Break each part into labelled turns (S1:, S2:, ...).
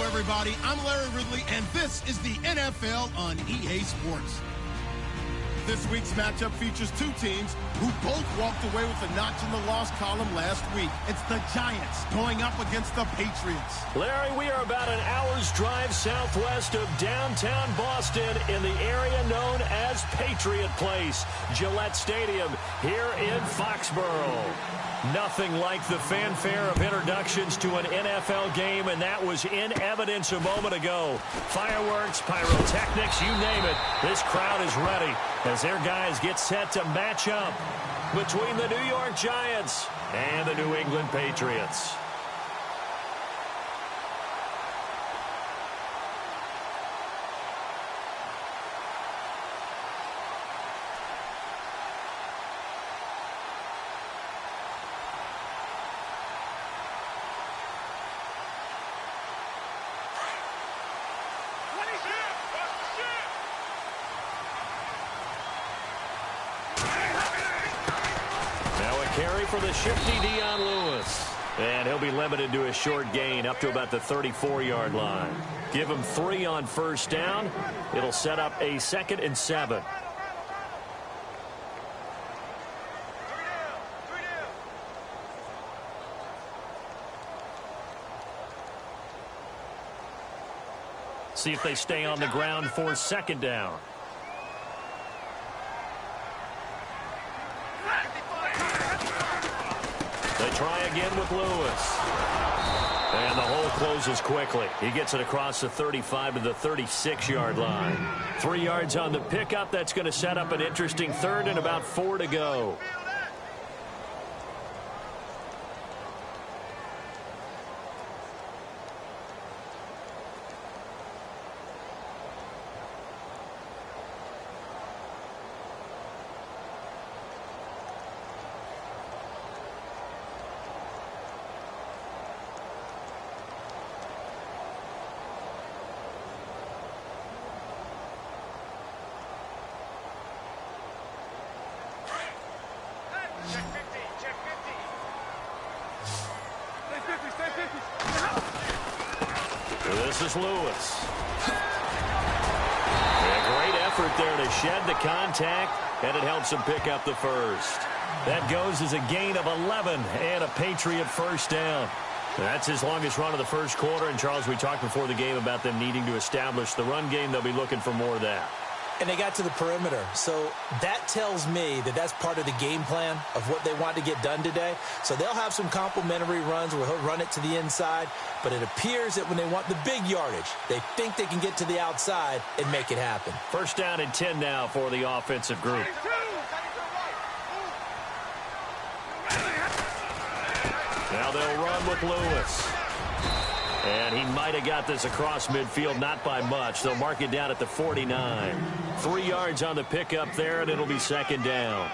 S1: everybody. I'm Larry Ridley, and this is the NFL on EA Sports. This week's matchup features two teams who both walked away with a notch in the loss column last week. It's the Giants going up against the Patriots.
S2: Larry, we are about an hour's drive southwest of downtown Boston in the area known as Patriot Place, Gillette Stadium here in Foxborough. Nothing like the fanfare of introductions to an NFL game, and that was in evidence a moment ago. Fireworks, pyrotechnics, you name it. This crowd is ready as their guys get set to match up between the New York Giants and the New England Patriots. Carry for the shifty Dion Lewis. And he'll be limited to a short gain up to about the 34-yard line. Give him 3 on first down. It'll set up a 2nd and 7. See if they stay on the ground for 2nd down. They try again with Lewis. And the hole closes quickly. He gets it across the 35 to the 36-yard line. 3 yards on the pickup. That's going to set up an interesting 3rd and about 4 to go. This is Lewis. A great effort there to shed the contact, and it helps him pick up the first. That goes as a gain of 11 and a Patriot first down. That's his longest run of the first quarter. And, Charles, we talked before the game about them needing to establish the run game. They'll be looking for more of that.
S3: And they got to the perimeter. So that tells me that that's part of the game plan of what they want to get done today. So they'll have some complimentary runs where he'll run it to the inside. But it appears that when they want the big yardage, they think they can get to the outside and make it happen.
S2: First down and 10 now for the offensive group. Now they'll run with Lewis. And he might have got this across midfield, not by much. They'll mark it down at the 49. 3 yards on the pickup there, and it'll be 2nd down.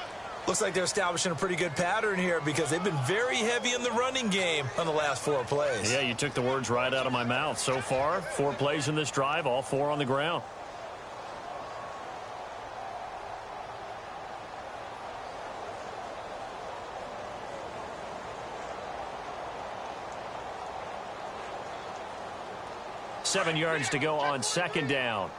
S3: Looks like they're establishing a pretty good pattern here because they've been very heavy in the running game on the last 4 plays.
S2: Yeah, you took the words right out of my mouth. So far, 4 plays in this drive, all 4 on the ground. Seven yards to go on 2nd down.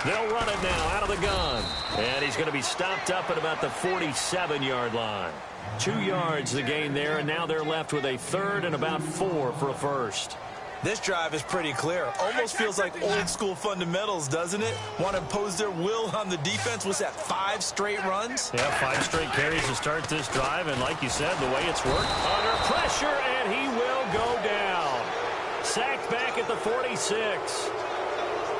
S2: They'll run it now out of the gun. And he's going to be stopped up at about the 47-yard line. 2 yards the gain there, and now they're left with a 3rd and about 4 for a first.
S3: This drive is pretty clear. Almost feels like old-school fundamentals, doesn't it? Want to impose their will on the defense. What's that, 5 straight runs?
S2: Yeah, 5 straight carries to start this drive. And like you said, the way it's worked, under pressure, and he will go down. Sacked back at the 46.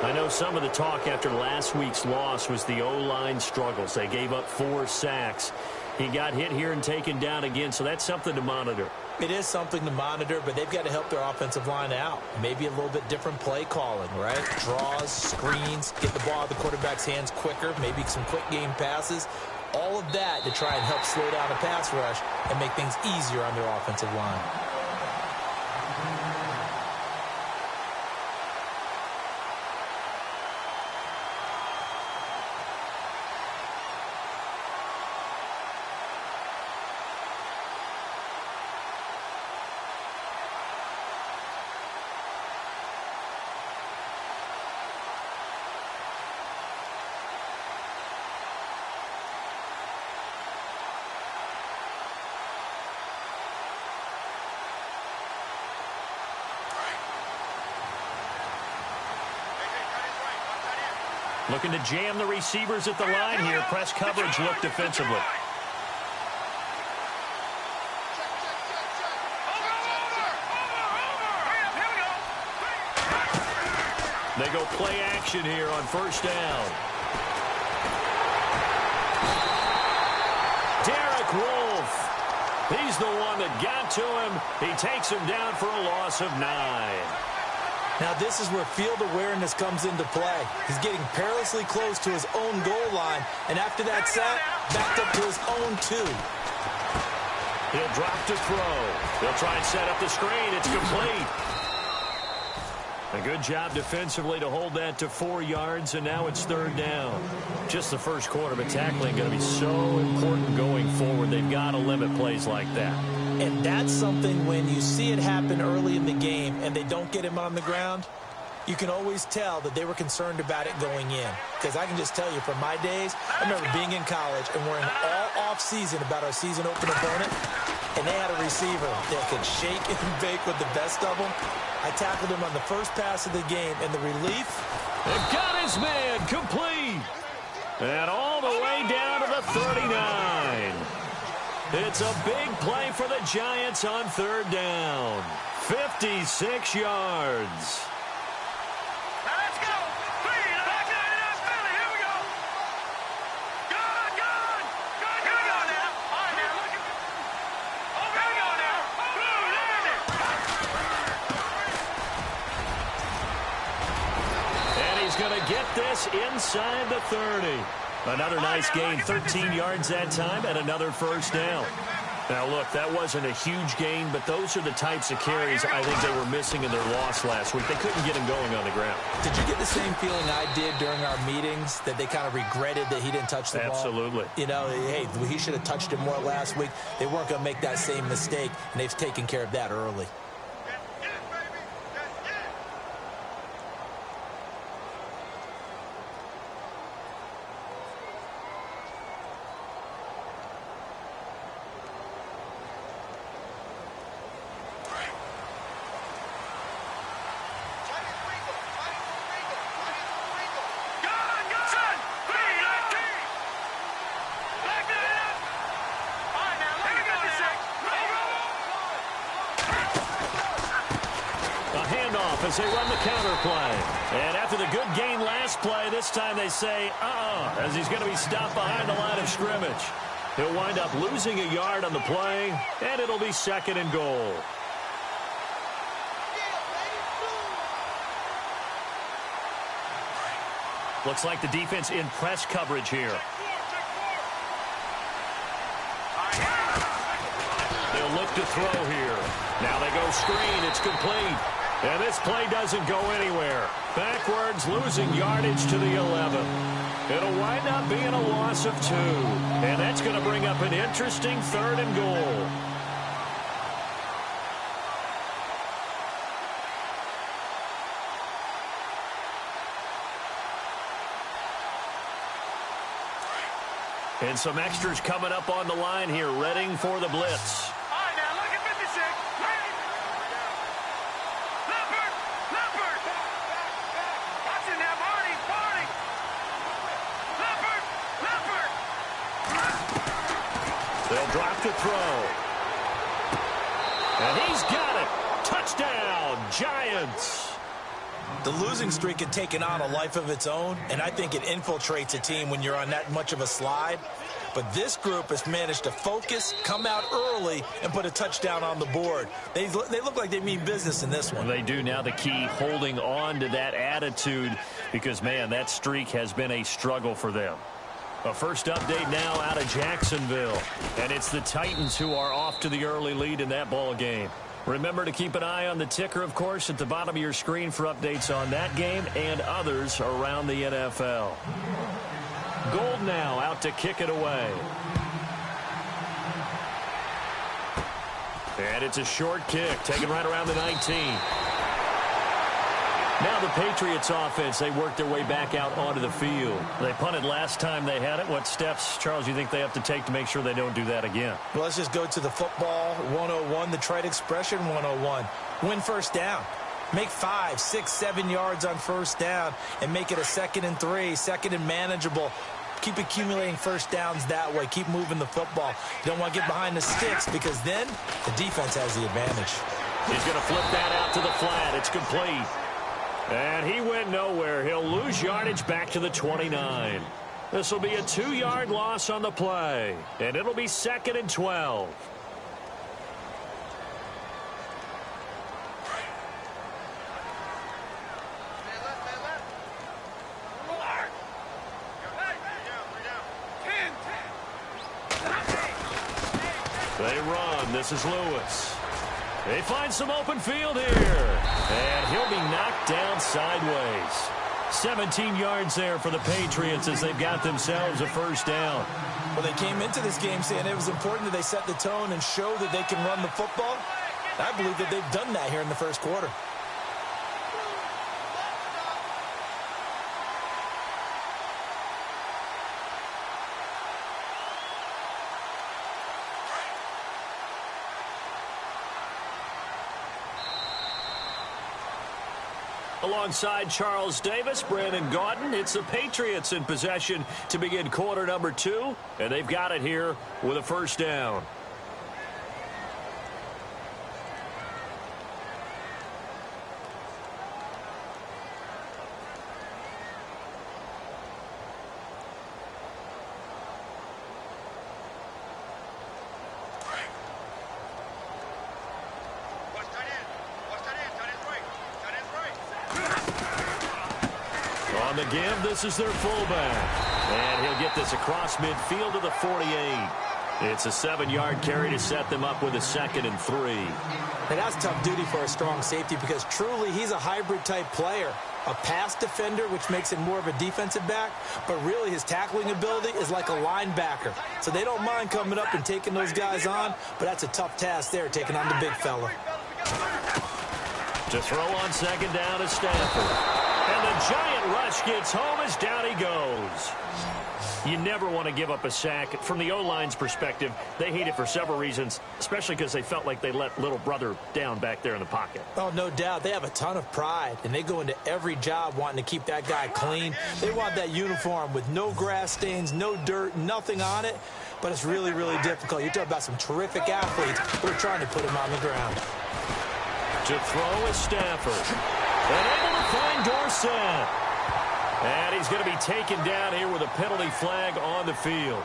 S2: I know some of the talk after last week's loss was the O-line struggles. They gave up 4 sacks. He got hit here and taken down again, so that's something to monitor.
S3: It is something to monitor, but they've got to help their offensive line out. Maybe a little bit different play calling, right? Draws, screens, get the ball out of the quarterback's hands quicker, maybe some quick game passes. All of that to try and help slow down the pass rush and make things easier on their offensive line.
S2: Looking to jam the receivers at the line here. Press coverage look defensively. They go play action here on first down. Derek Wolfe. He's the one that got to him. He takes him down for a loss of 9.
S3: Now, this is where field awareness comes into play. He's getting perilously close to his own goal line, and after that sack, backed up to his own 2.
S2: He'll drop to throw. They'll try and set up the screen. It's complete. A good job defensively to hold that to 4 yards, and now it's third down. Just the first quarter, but tackling going to be so important going forward. They've got to limit plays like that.
S3: And that's something when you see it happen early in the game and they don't get him on the ground, you can always tell that they were concerned about it going in. Because I can just tell you from my days, I remember being in college and worrying all off season about our season open opponent, and they had a receiver that could shake and bake with the best of them. I tackled him on the first pass of the game, and the relief.
S2: They've got his man complete. And all the way down to the 39. It's a big play for the Giants on third down. 56 yards. Get this inside the 30. Another nice gain, 13 yards that time, and another first down. Now, look, that wasn't a huge gain, but those are the types of carries I think they were missing in their loss last week. They couldn't get him going on the ground.
S3: Did you get the same feeling I did during our meetings, that they kind of regretted that he didn't touch the ball?
S2: Absolutely.
S3: You know, hey, he should have touched it more last week. They weren't going to make that same mistake, and they've taken care of that early.
S2: As they run the counter play. And after the good gain last play, this time they say, as he's going to be stopped behind the line of scrimmage. He'll wind up losing a yard on the play, and it'll be second and goal. Looks like the defense in press coverage here. They'll look to throw here. Now they go screen. It's complete. And this play doesn't go anywhere. Backwards, losing yardage to the 11. It'll wind up being a loss of 2. And that's going to bring up an interesting third and goal. And some extras coming up on the line here, readying for the blitz. Drop to throw. And he's got it. Touchdown, Giants.
S3: The losing streak had taken on a life of its own, and I think it infiltrates a team when you're on that much of a slide. But this group has managed to focus, come out early, and put a touchdown on the board. They look like they mean business in this one.
S2: They do. Now the key, holding on to that attitude, because, man, that streak has been a struggle for them. A first update now out of Jacksonville. And it's the Titans who are off to the early lead in that ball game. Remember to keep an eye on the ticker, of course, at the bottom of your screen for updates on that game and others around the NFL. Gold now out to kick it away. And it's a short kick, taken right around the 19. Now the Patriots offense, they worked their way back out onto the field. They punted last time they had it. What steps, Charles, you think they have to take to make sure they don't do that again?
S3: Well, let's just go to the football 101, the trite expression 101. Win first down. Make 5, 6, 7 yards on first down and make it a 2nd and 3, 2nd and manageable. Keep accumulating first downs that way. Keep moving the football. You don't want to get behind the sticks because then the defense has the advantage.
S2: He's going to flip that out to the flat. It's complete. And he went nowhere. He'll lose yardage back to the 29. This will be a 2-yard loss on the play. And it'll be 2nd and 12. They run. This is Lewis. They find some open field here. And he'll be knocked down sideways. 17 yards there for the Patriots as they've got themselves a first down.
S3: Well, they came into this game saying it was important that they set the tone and show that they can run the football. I believe that they've done that here in the first quarter.
S2: Alongside Charles Davis, Brandon Gaudin, it's the Patriots in possession to begin quarter number 2, and they've got it here with a first down. On the give, this is their fullback. And he'll get this across midfield to the 48. It's a 7-yard carry to set them up with a 2nd and 3.
S3: And that's tough duty for a strong safety because truly he's a hybrid-type player. A pass defender, which makes him more of a defensive back, but really his tackling ability is like a linebacker. So they don't mind coming up and taking those guys on, but that's a tough task there, taking on the big fella.
S2: To throw on 2nd down is Stafford. And the giant rush gets home as down he goes. You never want to give up a sack. From the O-line's perspective, they hate it for several reasons, especially because they felt like they let little brother down back there in the pocket.
S3: Oh, no doubt. They have a ton of pride, and they go into every job wanting to keep that guy clean. They want that uniform with no grass stains, no dirt, nothing on it, but it's really, really difficult. You're talking about some terrific athletes who are trying to put him on the ground.
S2: To throw is Stafford. And able to find Dorsett. And he's going to be taken down here with a penalty flag on the field.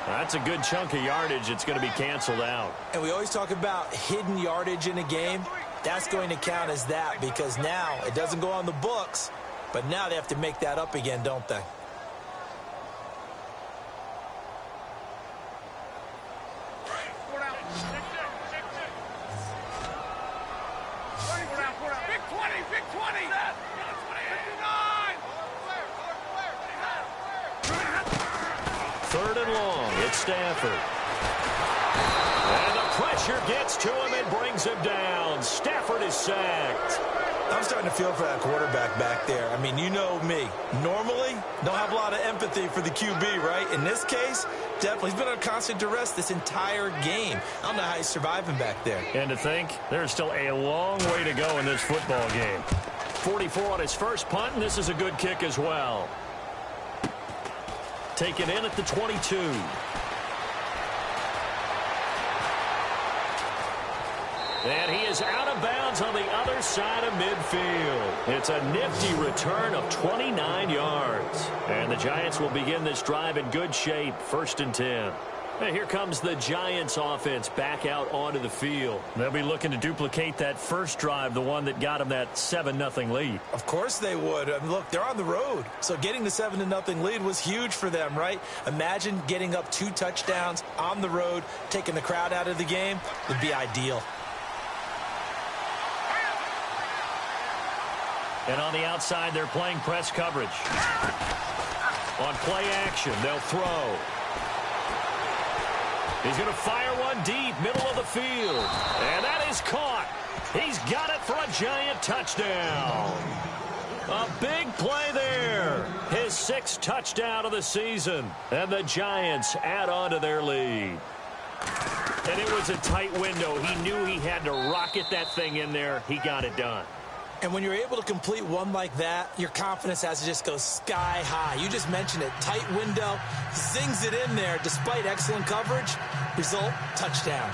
S2: That's a good chunk of yardage. It's going to be canceled out.
S3: And we always talk about hidden yardage in a game. That's going to count as that because now it doesn't go on the books, but now they have to make that up again, don't they?
S2: Third and long, it's Stafford. And the pressure gets to him and brings him down. Stafford is sacked.
S3: I'm starting to feel for that quarterback back there. I mean, you know me. Normally, don't have a lot of empathy for the QB, right? In this case, definitely. He's been on constant duress this entire game. I don't know how he's surviving back there.
S2: And to think, there's still a long way to go in this football game. 44 on his first punt, and this is a good kick as well. Taken in at the 22. And he is out of bounds on the other side of midfield. It's a nifty return of 29 yards. And the Giants will begin this drive in good shape, 1st and 10. And here comes the Giants offense back out onto the field. They'll be looking to duplicate that first drive, the one that got them that 7-0 lead.
S3: Of course they would. I mean, look, they're on the road. So getting the 7-0 lead was huge for them, right? Imagine getting up 2 touchdowns on the road, taking the crowd out of the game would be ideal.
S2: And on the outside, they're playing press coverage. On play action, they'll throw. He's going to fire one deep, middle of the field. And that is caught. He's got it for a giant touchdown. A big play there. His 6th touchdown of the season. And the Giants add on to their lead. And it was a tight window. He knew he had to rocket that thing in there. He got it done.
S3: And when you're able to complete one like that, your confidence has to just go sky high. You just mentioned it. Tight window, zings it in there despite excellent coverage. Result, touchdown.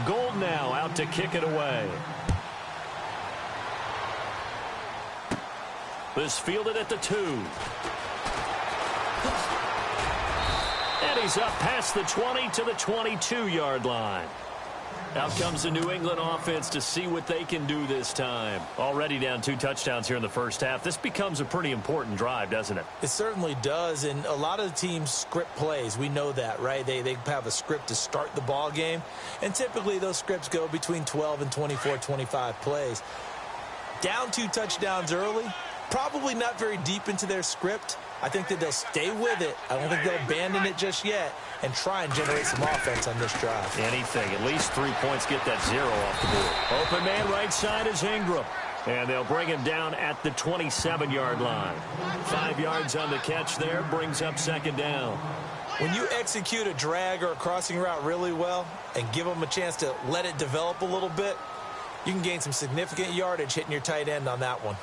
S2: Gold now out to kick it away. This fielded at the 2. And he's up past the 20 to the 22-yard line. Out comes the New England offense to see what they can do this time. Already down 2 touchdowns here in the first half. This becomes a pretty important drive, doesn't it?
S3: It certainly does, and a lot of the teams script plays. We know that, right? They have a script to start the ball game, and typically those scripts go between 12 and 24, 25 plays. Down 2 touchdowns early, probably not very deep into their script. I think that they'll stay with it. I don't think they'll abandon it just yet and try and generate some offense on this drive.
S2: Anything. At least 3 points, get that 0 off the board. Open man right side is Ingram. And they'll bring him down at the 27-yard line. 5 yards on the catch there, brings up second down.
S3: When you execute a drag or a crossing route really well and give them a chance to let it develop a little bit, you can gain some significant yardage hitting your tight end on that one.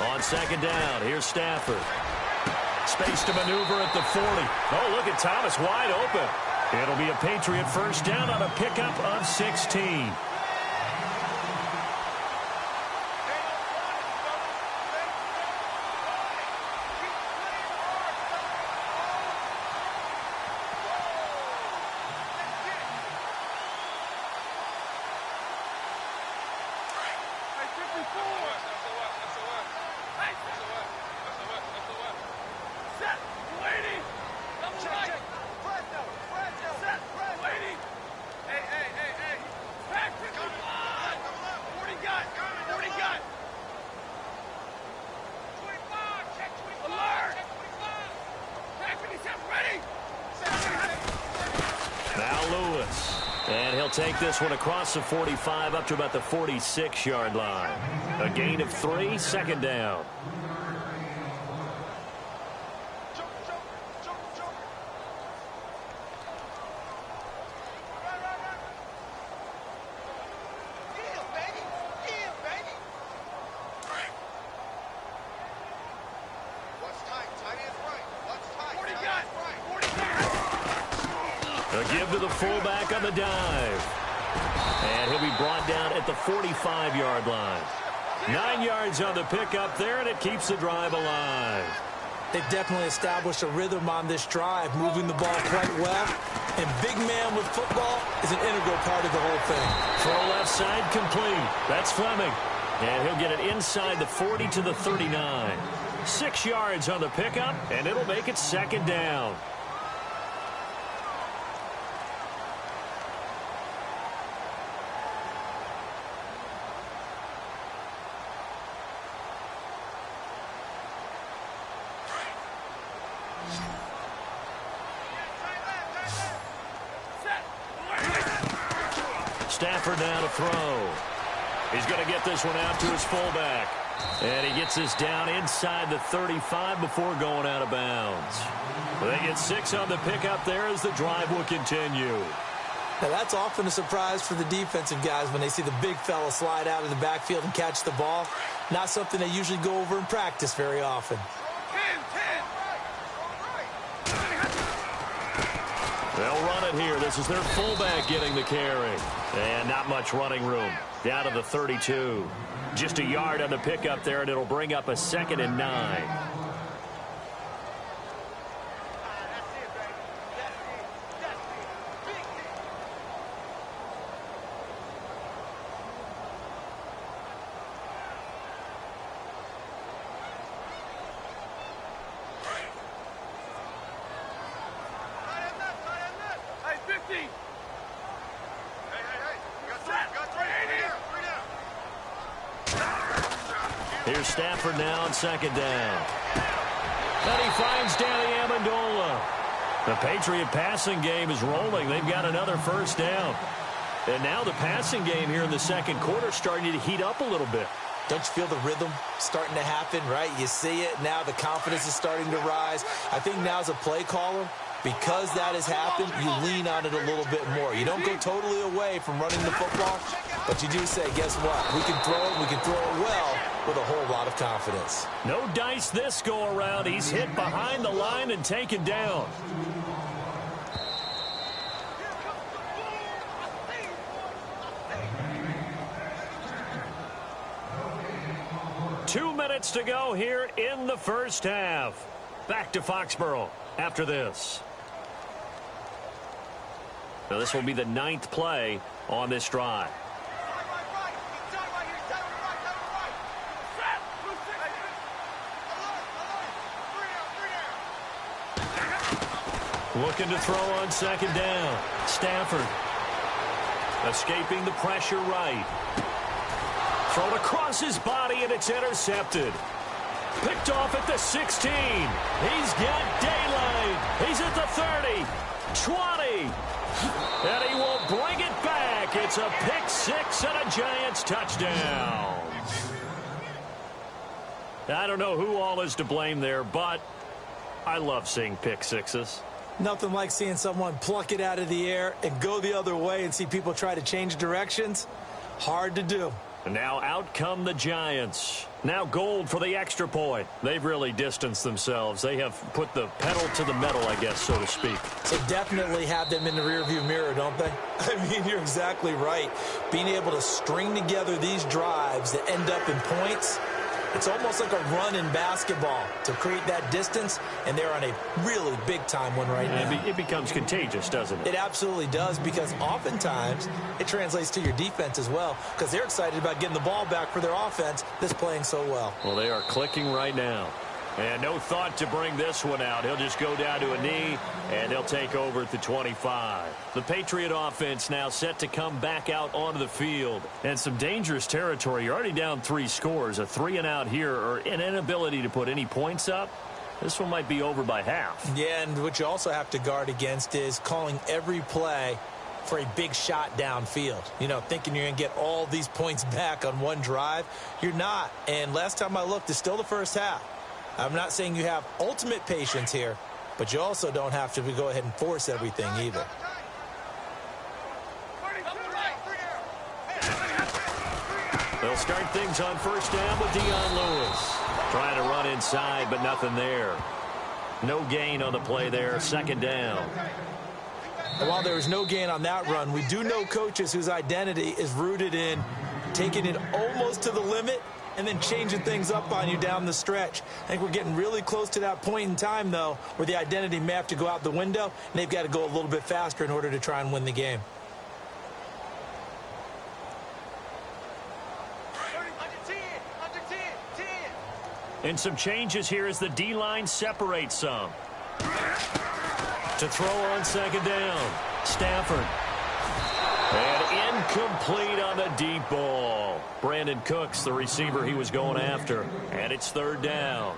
S2: On second down, here's Stafford. Space to maneuver at the 40. Oh, look at Thomas wide open. It'll be a Patriot first down on a pickup of 16. And he'll take this one across the 45 up to about the 46-yard line. A gain of 3, second down. A give to the fullback on the dive. And he'll be brought down at the 45-yard line. 9 yards on the pickup there, and it keeps the drive alive.
S3: They've definitely established a rhythm on this drive, moving the ball quite well. And big man with football is an integral part of the whole thing.
S2: Throw left side complete. That's Fleming. And he'll get it inside the 40 to the 39. 6 yards on the pickup, and it'll make it second down. Stafford now to throw. He's going to get this one out to his fullback. And he gets this down inside the 35 before going out of bounds. They get 6 on the pickup there as the drive will continue.
S3: Now that's often a surprise for the defensive guys when they see the big fella slide out of the backfield and catch the ball. Not something they usually go over in practice very often.
S2: They'll run it here. This is their fullback getting the carry. And not much running room. Down to the 32. Just a yard on the pickup there, and it'll bring up a 2nd and 9. Here's Stafford now on second down. And he finds Danny Amendola. The Patriot passing game is rolling. They've got another first down. And now the passing game here in the second quarter starting to heat up a little bit.
S3: Don't you feel the rhythm starting to happen, right? You see it now. The confidence is starting to rise. I think now as a play caller, because that has happened, you lean on it a little bit more. You don't go totally away from running the football, but you do say, guess what? We can throw it. We can throw it well with a whole lot of confidence.
S2: No dice this go-around. He's hit behind the line and taken down. Two minutes to go here in the first half. Back to Foxborough after this. Now this will be the 9th play on this drive. Looking to throw on second down. Stafford escaping the pressure right. Thrown across his body, and it's intercepted. Picked off at the 16. He's got daylight. He's at the 30, 20. And he will bring it back. It's a pick six and a Giants touchdown. I don't know who all is to blame there, but I love seeing pick sixes.
S3: Nothing like seeing someone pluck it out of the air and go the other way and see people try to change directions. Hard to do.
S2: And now out come the Giants. Now Gold for the extra point. They've really distanced themselves. They have put the pedal to the metal, I guess, so to speak.
S3: So definitely have them in the rearview mirror, don't they? I mean, you're exactly right. Being able to string together these drives that end up in points, it's almost like a run in basketball to create that distance, and they're on a really big-time one right now.
S2: It becomes contagious, doesn't it?
S3: It absolutely does, because oftentimes it translates to your defense as well, because they're excited about getting the ball back for their offense that's playing so well.
S2: Well, they are clicking right now. And no thought to bring this one out. He'll just go down to a knee, and he'll take over at the 25. The Patriot offense now set to come back out onto the field. And some dangerous territory. You're already down 3 scores. A 3-and-out here, or an inability to put any points up. This one might be over by half.
S3: Yeah, and what you also have to guard against is calling every play for a big shot downfield. You know, thinking you're going to get all these points back on one drive. You're not. And last time I looked, it's still the first half. I'm not saying you have ultimate patience here, but you also don't have to go ahead and force everything either.
S2: They'll start things on first down with Dion Lewis. Trying to run inside, but nothing there. No gain on the play there, second down.
S3: And while there was no gain on that run, we do know coaches whose identity is rooted in taking it almost to the limit and then changing things up on you down the stretch. I think we're getting really close to that point in time, though, where the identity may have to go out the window, and they've got to go a little bit faster in order to try and win the game.
S2: And some changes here as the D-line separates some. To throw on second down, Stafford. And incomplete on the deep ball. Brandon Cooks, the receiver he was going after. And it's third down.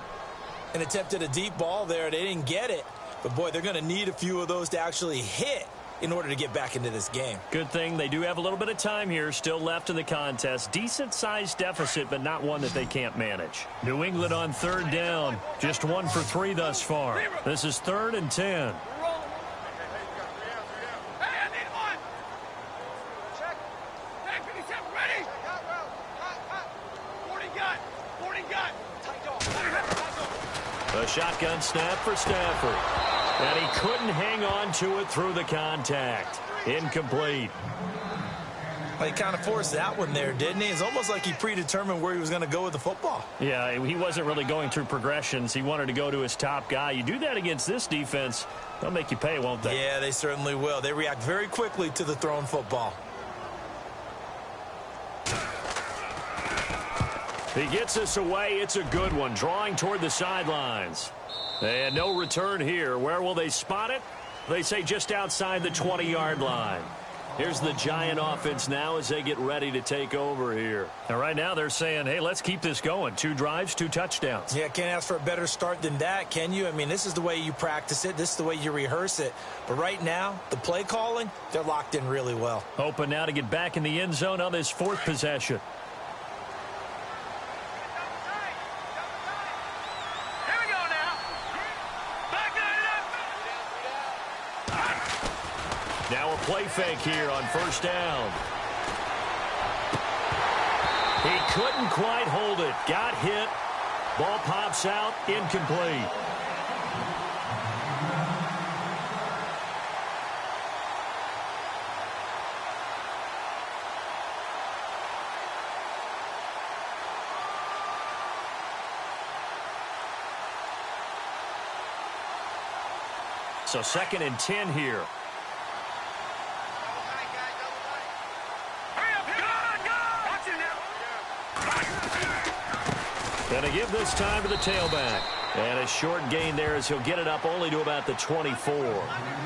S3: An attempt at a deep ball there. They didn't get it. But, boy, they're going to need a few of those to actually hit in order to get back into this game.
S2: Good thing they do have a little bit of time here still left in the contest. Decent-sized deficit, but not one that they can't manage. New England on third down. Just 1 for 3 thus far. This is 3rd and 10. A shotgun snap for Stafford. And he couldn't hang on to it through the contact. Incomplete.
S3: Well, he kind of forced that one there, didn't he? It's almost like he predetermined where he was going to go with the football.
S2: Yeah, he wasn't really going through progressions. He wanted to go to his top guy. You do that against this defense, they'll make you pay, won't they?
S3: Yeah, they certainly will. They react very quickly to the thrown football.
S2: He gets us away. It's a good one. Drawing toward the sidelines. And no return here. Where will they spot it? They say just outside the 20-yard line. Here's the Giant offense now as they get ready to take over here. And right now they're saying, hey, let's keep this going. 2 drives, 2 touchdowns.
S3: Yeah, can't ask for a better start than that, can you? I mean, this is the way you practice it. This is the way you rehearse it. But right now, the play calling, they're locked in really well.
S2: Hoping now to get back in the end zone on this 4th possession. Now a play fake here on 1st down. He couldn't quite hold it. Got hit. Ball pops out. Incomplete. So 2nd and 10 here. Going to give this time to the tailback. And a short gain there as he'll get it up only to about the 24.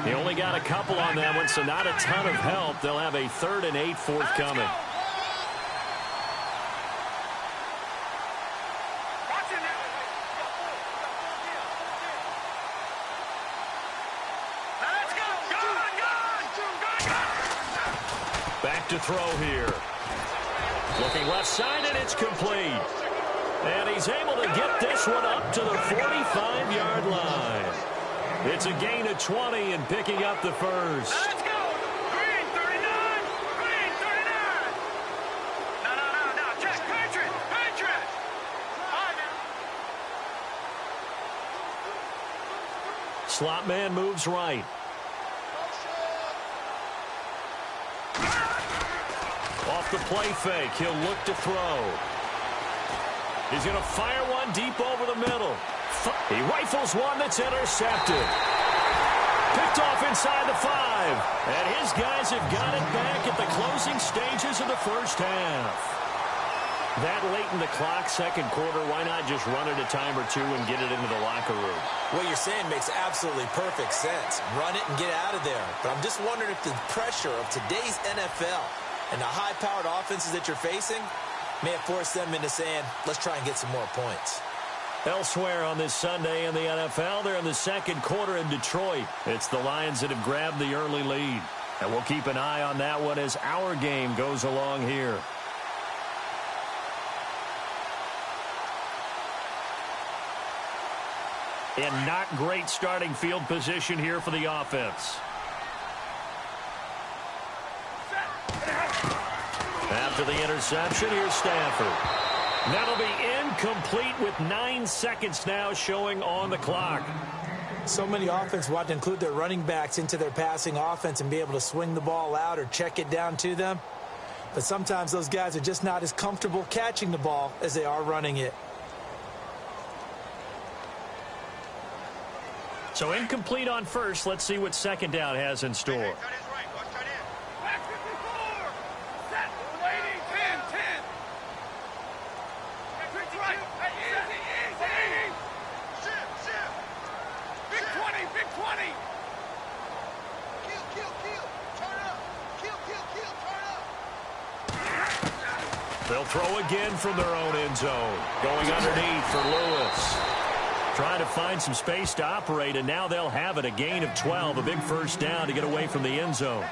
S2: He only got a couple on that one, so not a ton of help. They'll have a 3rd and 8 forthcoming. Back to throw here. Looking left side, and it's complete. And he's able to get this one up to the 45-yard line. It's a gain of 20 and picking up the first.
S4: Let's go. Green 39. Green 39. No. Check. Patriot. All right, now.
S2: Slot man moves right. Off the play fake. He'll look to throw. He's going to fire one deep over the middle. He rifles one that's intercepted. Picked off inside the 5. And his guys have got it back at the closing stages of the first half. That late in the clock, 2nd quarter, why not just run it a time or two and get it into the locker room?
S3: What you're saying makes absolutely perfect sense. Run it and get out of there. But I'm just wondering if the pressure of today's NFL and the high-powered offenses that you're facing may have forced them into saying, let's try and get some more points.
S2: Elsewhere on this Sunday in the NFL, they're in the 2nd quarter in Detroit. It's the Lions that have grabbed the early lead. And we'll keep an eye on that one as our game goes along here. In not great starting field position here for the offense. After the interception, here's Stafford. That'll be incomplete with 9 seconds now showing on the clock.
S3: So many offenses want to include their running backs into their passing offense and be able to swing the ball out or check it down to them. But sometimes those guys are just not as comfortable catching the ball as they are running it.
S2: So incomplete on first. Let's see what 2nd down has in store. They'll throw again from their own end zone. Going underneath for Lewis. Trying to find some space to operate, and now they'll have it. A gain of 12, a big first down to get away from the end zone.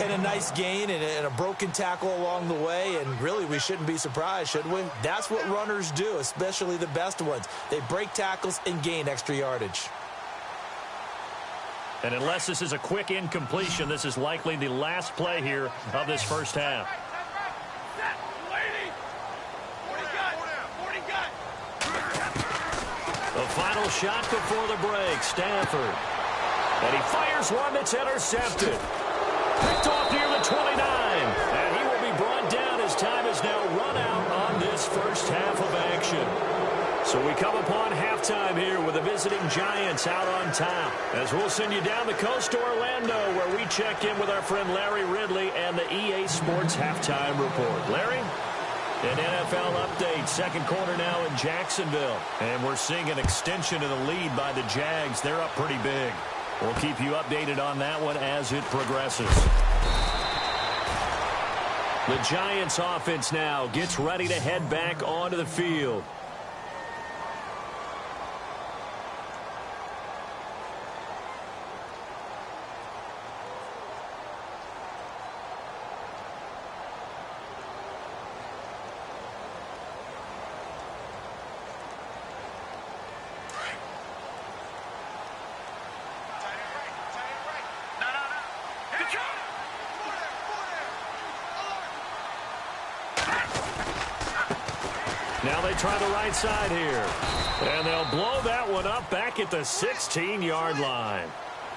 S3: And a nice gain and a broken tackle along the way, and really we shouldn't be surprised, should we? That's what runners do, especially the best ones. They break tackles and gain extra yardage.
S2: And unless this is a quick incompletion, this is likely the last play here of this first half. The final shot before the break, Stafford. And he fires one that's intercepted. Picked off near the 29. And he will be brought down as time is now run out on this first half of action. So we come upon halftime here with the visiting Giants out on top. As we'll send you down the coast to Orlando, where we check in with our friend Larry Ridley and the EA Sports Halftime Report. Larry? An NFL update, 2nd quarter now in Jacksonville. And we're seeing an extension of the lead by the Jags. They're up pretty big. We'll keep you updated on that one as it progresses. The Giants offense now gets ready to head back onto the field. Now they try the right side here. And they'll blow that one up back at the 16-yard line.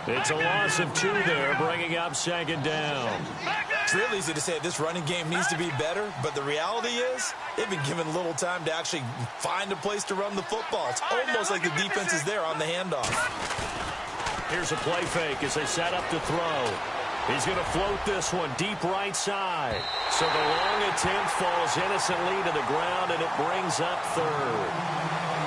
S2: It's a loss of 2 there, bringing up second down.
S3: It's real easy to say this running game needs to be better, but the reality is they've been given little time to actually find a place to run the football. It's almost like the defense is there on the handoff.
S2: Here's a play fake as they set up to throw. He's going to float this one deep right side. So the long attempt falls innocently to the ground, and it brings up third.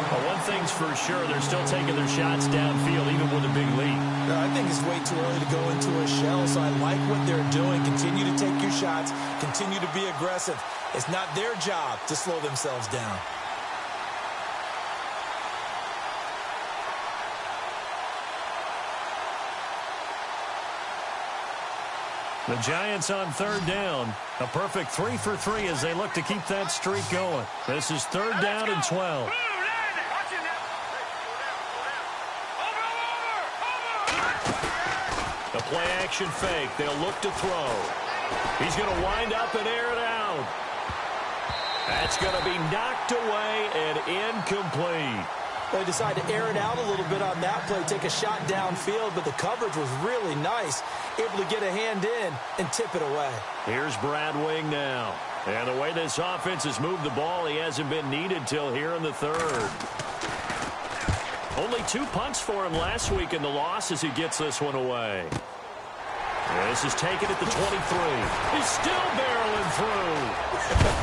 S2: But one thing's for sure, they're still taking their shots downfield, even with a big lead.
S3: I think it's way too early to go into a shell, so I like what they're doing. Continue to take your shots. Continue to be aggressive. It's not their job to slow themselves down.
S2: The Giants on third down. A perfect 3 for 3 as they look to keep that streak going. This is third down and 12. The play action fake. They'll look to throw. He's going to wind up and air it out. That's going to be knocked away and incomplete.
S3: They decided to air it out a little bit on that play, take a shot downfield, but the coverage was really nice. Able to get a hand in and tip it away.
S2: Here's Brad Wing now. And the way this offense has moved the ball, he hasn't been needed till here in the third. Only 2 punts for him last week in the loss as he gets this one away. This is taken at the 23. He's still barreling through.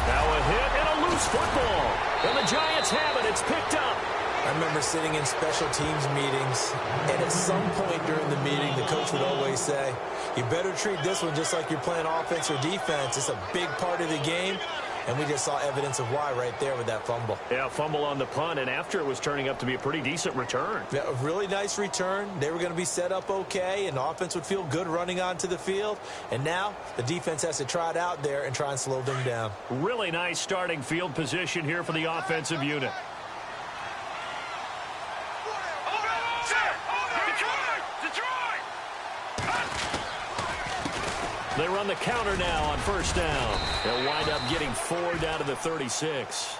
S2: Now a hit and a loose football. And the Giants have it. It's picked up.
S3: I remember sitting in special teams meetings, and at some point during the meeting, the coach would always say, you better treat this one just like you're playing offense or defense. It's a big part of the game, and we just saw evidence of why right there with that fumble.
S2: Yeah, fumble on the punt, and after it was turning up to be a pretty decent return.
S3: Yeah, a really nice return. They were going to be set up okay, and the offense would feel good running onto the field. And now the defense has to try it out there and try and slow them down.
S2: Really nice starting field position here for the offensive unit. They run the counter now on first down. They'll wind up getting 4 down to the 36.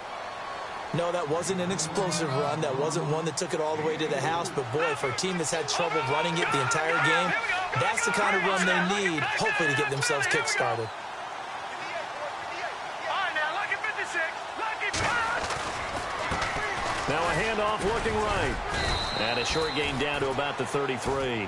S3: No, that wasn't an explosive run. That wasn't one that took it all the way to the house. But, boy, for a team that's had trouble running it the entire game, that's the kind of run they need, hopefully, to get themselves kick-started.
S2: Now a handoff looking right. And a short gain down to about the 33.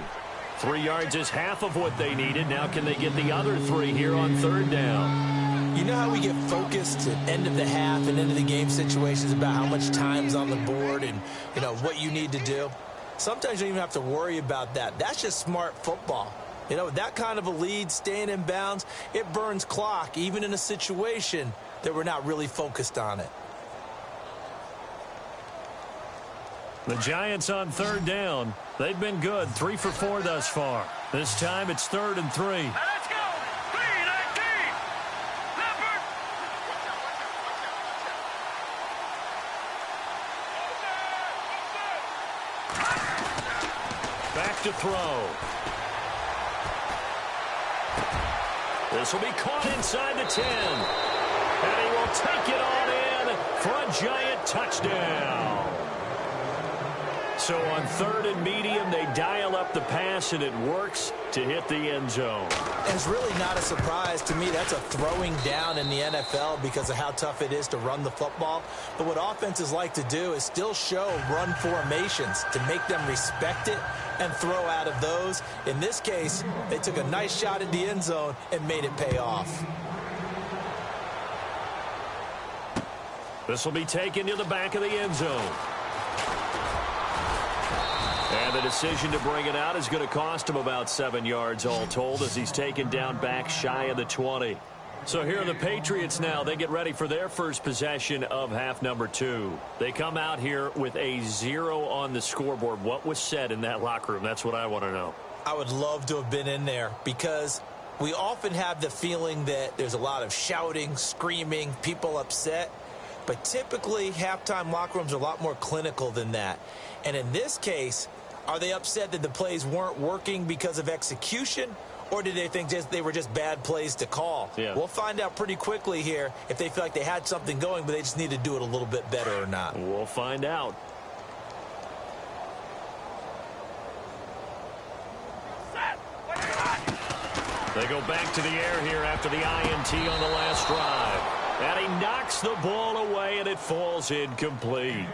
S2: 3 yards is half of what they needed. Now can they get the other 3 here on third down?
S3: You know how we get focused at end of the half and end of the game situations about how much time's on the board and, you know, what you need to do? Sometimes you don't even have to worry about that. That's just smart football. You know, with that kind of a lead, staying in bounds, it burns clock, even in a situation that we're not really focused on it.
S2: The Giants on third down. They've been good, 3 for 4 thus far. This time it's 3rd and 3.
S4: Now let's go. 3-19. Leopard.
S2: Back to throw. This will be caught inside the 10. And he will take it on in for a Giant touchdown. So on 3rd and medium, they dial up the pass, and it works to hit the end zone.
S3: And it's really not a surprise to me. That's a throwing down in the NFL because of how tough it is to run the football. But what offenses like to do is still show run formations to make them respect it and throw out of those. In this case, they took a nice shot at the end zone and made it pay off.
S2: This will be taken to the back of the end zone. And the decision to bring it out is going to cost him about 7 yards all told as he's taken down back shy of the 20. So here are the Patriots now. They get ready for their first possession of half number 2. They come out here with a 0 on the scoreboard. What was said in that locker room? That's what I want to know.
S3: I would love to have been in there because we often have the feeling that there's a lot of shouting, screaming, people upset. But typically, halftime locker rooms are a lot more clinical than that. And in this case, are they upset that the plays weren't working because of execution? Or did they think they were just bad plays to call?
S2: Yeah.
S3: We'll find out pretty quickly here if they feel like they had something going, but they just need to do it a little bit better or not.
S2: We'll find out. They go back to the air here after the INT on the last drive. And he knocks the ball away, and it falls incomplete.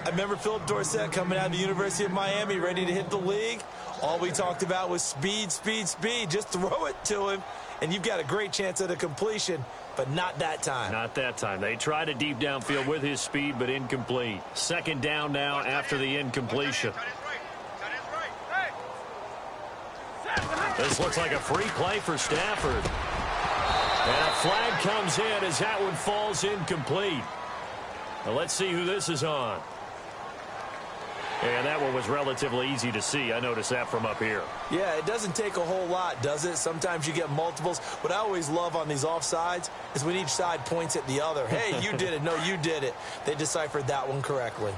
S3: I remember Philip Dorsett coming out of the University of Miami ready to hit the league. All we talked about was speed, speed, speed. Just throw it to him, and you've got a great chance at a completion, but not that time.
S2: Not that time. They tried a deep downfield with his speed, but incomplete. Second down now after the incompletion. This looks like a free play for Stafford. And a flag comes in as that one falls incomplete. Now let's see who this is on. And that one was relatively easy to see. I noticed that from up here.
S3: Yeah, it doesn't take a whole lot, does it? Sometimes you get multiples. What I always love on these offsides is when each side points at the other. Hey, you did it. No, you did it. They deciphered that one correctly.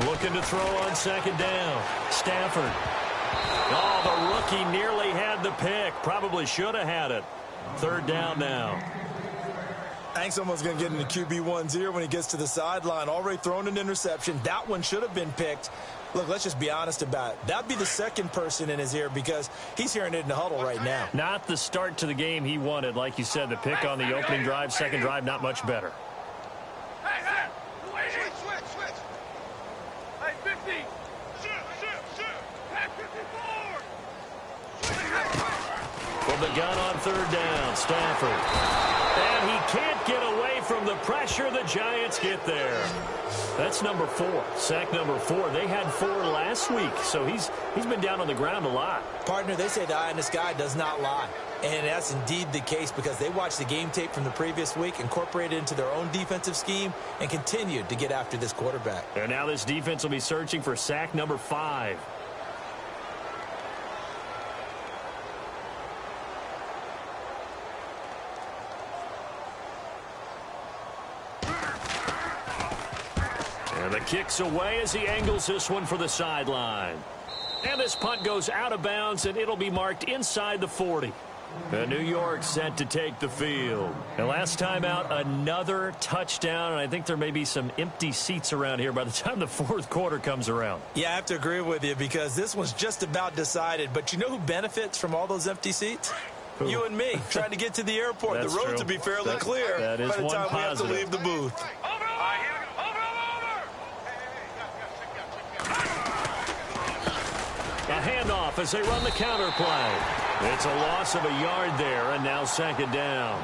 S2: Looking to throw on second down. Stafford. Oh, the rookie nearly had the pick. Probably should have had it. Third down now.
S3: I think someone's going to get into QB 1-0 when he gets to the sideline. Already thrown an interception. That one should have been picked. Look, let's just be honest about it. That'd be the second person in his ear because he's hearing it in the huddle right now.
S2: Not the start to the game he wanted. Like you said, the pick on the opening drive, second drive, not much better. From the gun on third down, Stafford. And he can't get away from the pressure. The Giants get there. That's number 4. Sack number 4. They had 4 last week, so he's been down on the ground a lot.
S3: Partner, they say the eye in the sky does not lie. And that's indeed the case because they watched the game tape from the previous week, incorporated it into their own defensive scheme, and continued to get after this quarterback.
S2: And now this defense will be searching for sack number 5. And the kick's away as he angles this one for the sideline. And this punt goes out of bounds, and it'll be marked inside the 40. And New York set to take the field. And last time out, another touchdown, and I think there may be some empty seats around here by the time the fourth quarter comes around.
S3: Yeah, I have to agree with you because this one's just about decided. But you know who benefits from all those empty seats? Who? You and me, trying to get to the airport. The roads will be fairly clear
S2: that is
S3: by the time we have to
S2: positive.
S3: leave the booth.
S2: A handoff as they run the counter play. It's a loss of a yard there, and now second down.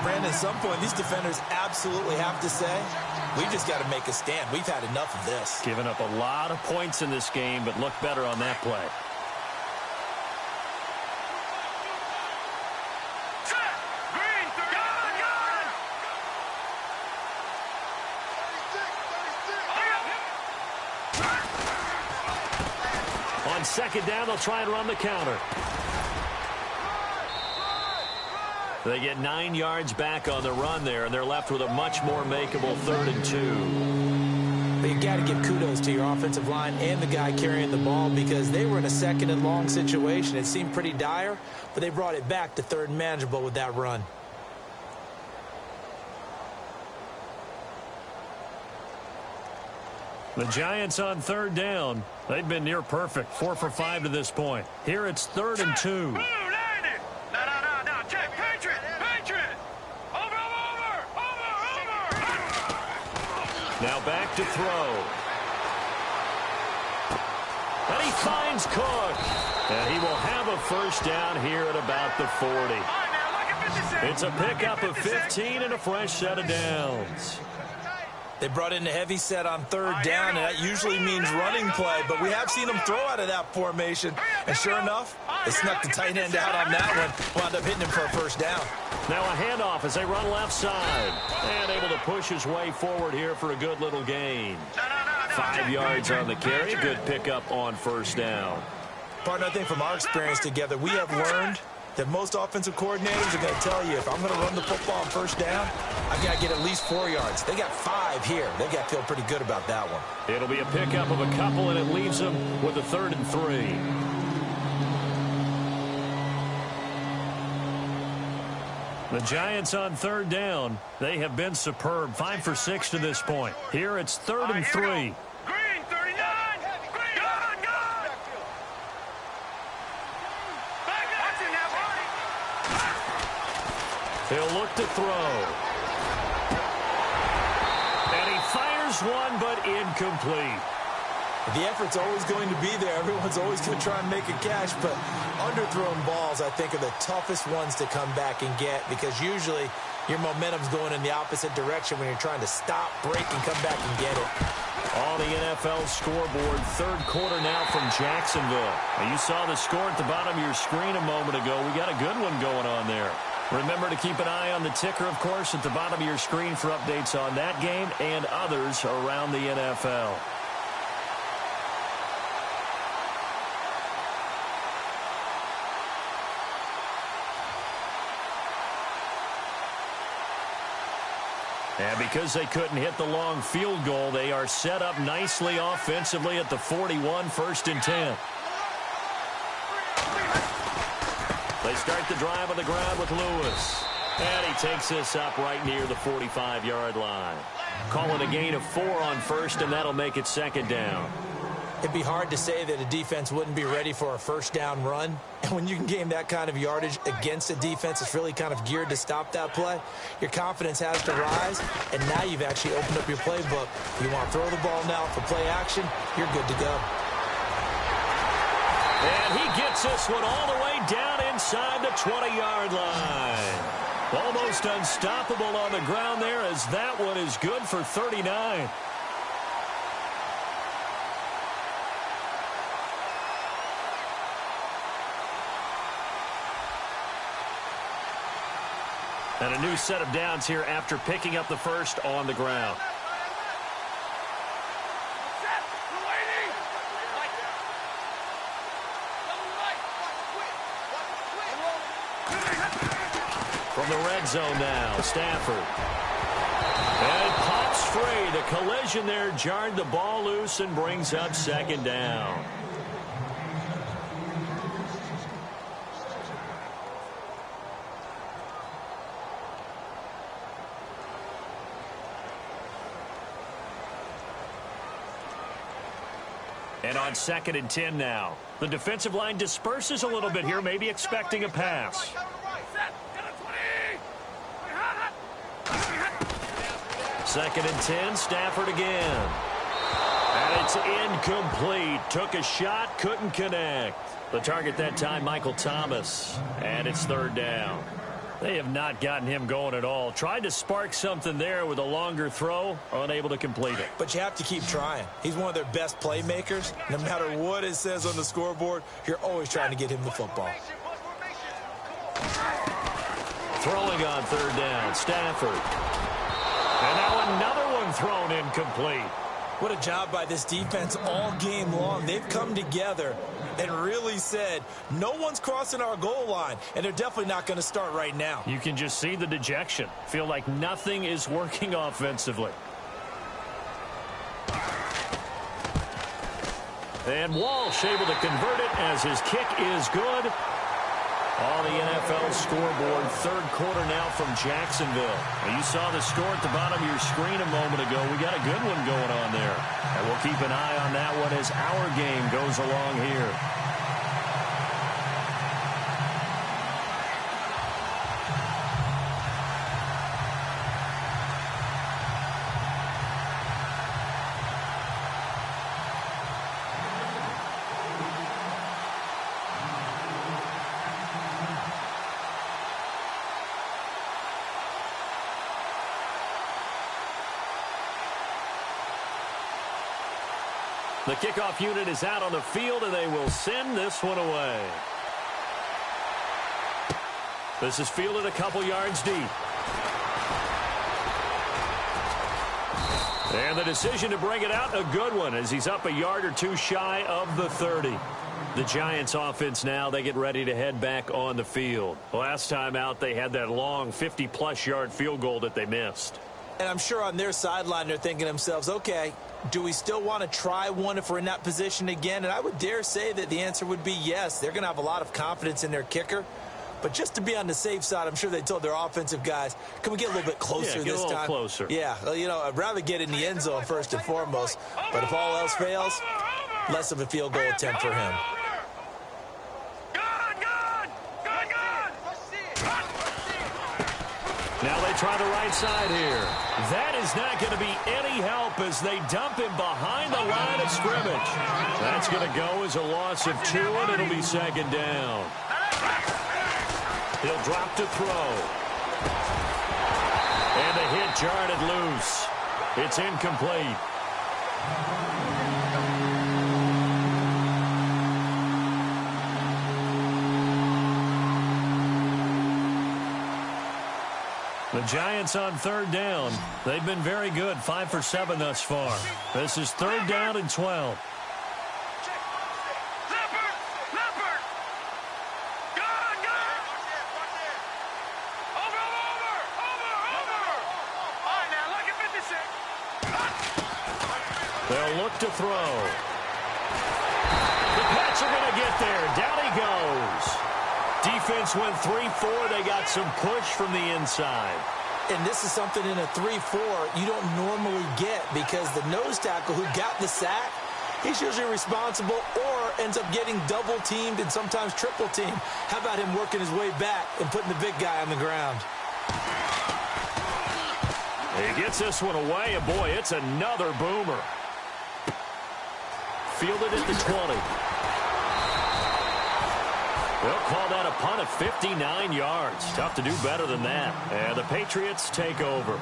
S3: Brandon, at some point, these defenders absolutely have to say, we've just got to make a stand. We've had enough of this.
S2: Giving up a lot of points in this game, but look better on that play. On second down, they'll try and run the counter. They get 9 yards back on the run there, and they're left with a much more makeable 3rd and 2.
S3: But you got to give kudos to your offensive line and the guy carrying the ball because they were in a second and long situation. It seemed pretty dire, but they brought it back to 3rd and manageable with that run.
S2: The Giants on 3rd down. They've been near perfect, 4 for 5 to this point. Here it's 3rd and 2. Now back to throw. And he finds Cook. And he will have a first down here at about the 40. It's a pickup of 15 and a fresh set of downs.
S3: They brought in a heavy set on third down, and that usually means running play, but we have seen them throw out of that formation. And sure enough, they snuck the tight end out on that one, wound up hitting him for a first down.
S2: Now a handoff as they run left side. And able to push his way forward here for a good little gain. 5 yards on the carry. Good pickup on first down.
S3: Partner, I think from our experience together, we have learned that most offensive coordinators are going to tell you, if I'm going to run the football on first down, I've got to get at least 4 yards. They got 5 here. They've got to feel pretty good about that one.
S2: It'll be a pickup of a couple, and it leaves them with a 3rd and 3. The Giants on third down. They have been superb. 5 for 6 to this point. Here it's 3rd and 3.
S4: Green, 39. Green, gun.
S2: He'll look to throw. And he fires one, but incomplete.
S3: The effort's always going to be there. Everyone's always going to try and make a catch, but underthrown balls, I think, are the toughest ones to come back and get because usually your momentum's going in the opposite direction when you're trying to stop, break, and come back and get it.
S2: On the NFL scoreboard, third quarter now from Jacksonville. Now, you saw the score at the bottom of your screen a moment ago. We got a good one going on there. Remember to keep an eye on the ticker, of course, at the bottom of your screen for updates on that game and others around the NFL. And because they couldn't hit the long field goal, they are set up nicely offensively at the 41, 1st and 10. They start the drive on the ground with Lewis. And he takes this up right near the 45-yard line. Call it a gain of 4 on first, and that'll make it 2nd down.
S3: It'd be hard to say that a defense wouldn't be ready for a first down run. And when you can gain that kind of yardage against a defense that's really kind of geared to stop that play, your confidence has to rise, and now you've actually opened up your playbook. You want to throw the ball now for play action, you're good to go.
S2: And he gets this one all the way down inside the 20-yard line. Almost unstoppable on the ground there as that one is good for 39. And a new set of downs here after picking up the first on the ground. From the red zone now, Stafford. And it pops free. The collision there jarred the ball loose and brings up 2nd down. And on 2nd and 10 now. The defensive line disperses a little bit here, maybe expecting a pass. 2nd and 10, Stafford again. And it's incomplete. Took a shot, couldn't connect. The target that time, Michael Thomas. And it's 3rd down. They have not gotten him going at all. Tried to spark something there with a longer throw, unable to complete it.
S3: But you have to keep trying. He's one of their best playmakers. No matter what it says on the scoreboard, you're always trying to get him the football.
S2: Throwing on 3rd down, Stafford. And now another one thrown incomplete.
S3: What a job by this defense all game long. They've come together and really said, no one's crossing our goal line, and they're definitely not going to start right now.
S2: You can just see the dejection. Feel like nothing is working offensively. And Walsh able to convert it as his kick is good. On the NFL scoreboard, 3rd quarter now from Jacksonville. Now you saw the score at the bottom of your screen a moment ago. We got a good one going on there. And we'll keep an eye on that one as our game goes along here. The kickoff unit is out on the field, and they will send this one away. This is fielded a couple yards deep. And the decision to bring it out, a good one, as he's up a yard or two shy of the 30. The Giants offense now, they get ready to head back on the field. Last time out, they had that long 50-plus yard field goal that they missed.
S3: And I'm sure on their sideline, they're thinking to themselves, okay, do we still want to try one if we're in that position again? And I would dare say that the answer would be yes. They're going to have a lot of confidence in their kicker. But just to be on the safe side, I'm sure they told their offensive guys, can we get a little bit closer this time?
S2: Get a little closer.
S3: Yeah, well, you know, I'd rather get in the end zone first and foremost. But if all else fails, less of a field goal attempt for him.
S2: Now they try the right side here. That is not going to be any help as they dump him behind the line of scrimmage. That's going to go as a loss of 2, and it'll be second down. He'll drop to throw. And the hit jarred it loose. It's incomplete. The Giants on third down. They've been very good, 5 for 7 thus far. This is third down and 12. They'll look to throw. The Pats are going to get there. Down he goes. Defense went 3-4. They got some push from the inside.
S3: And this is something in a 3-4 you don't normally get because the nose tackle who got the sack, he's usually responsible or ends up getting double-teamed and sometimes triple-teamed. How about him working his way back and putting the big guy on the ground?
S2: He gets this one away, and boy, it's another boomer. Fielded at the 20. They'll call that a punt of 59 yards. Tough to do better than that. And the Patriots take over.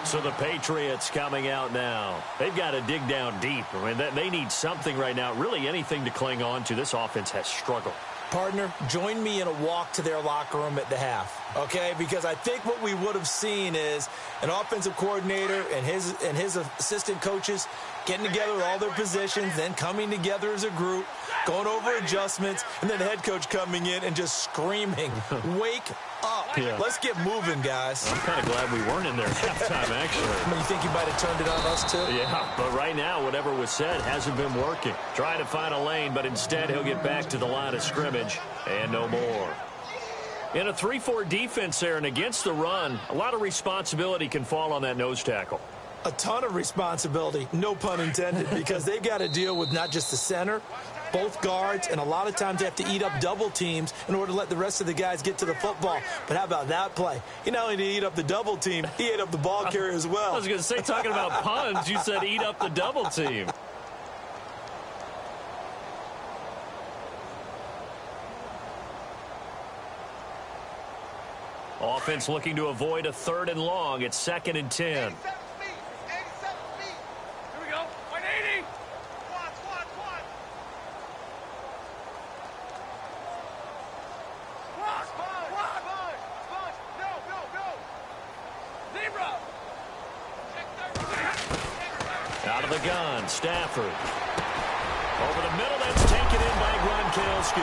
S2: So the Patriots coming out now. They've got to dig down deep. I mean, they need something right now, really anything to cling on to. This offense has struggled.
S3: Partner, join me in a walk to their locker room at the half, okay? Because I think what we would have seen is an offensive coordinator and his assistant coaches getting together with all their positions, then coming together as a group, going over adjustments, and then the head coach coming in and just screaming, wake up.
S2: Yeah.
S3: Let's get moving, guys.
S2: I'm kind of glad we weren't in there at halftime, actually.
S3: I mean, you think you might have turned it on us, too?
S2: Yeah, but right now, whatever was said hasn't been working. Trying to find a lane, but instead he'll get back to the line of scrimmage and no more. In a 3-4 defense there and against the run, a lot of responsibility can fall on that nose tackle.
S3: A ton of responsibility, no pun intended, because they've got to deal with not just the center, both guards, and a lot of times they have to eat up double teams in order to let the rest of the guys get to the football. But how about that play? He not only did he eat up the double team, he ate up the ball carrier as well.
S2: I was going to say, talking about puns, you said eat up the double team. Offense looking to avoid a 3rd and long. It's 2nd and 10. Out of the gun, Stafford. Over the middle, that's taken in by Gronkowski.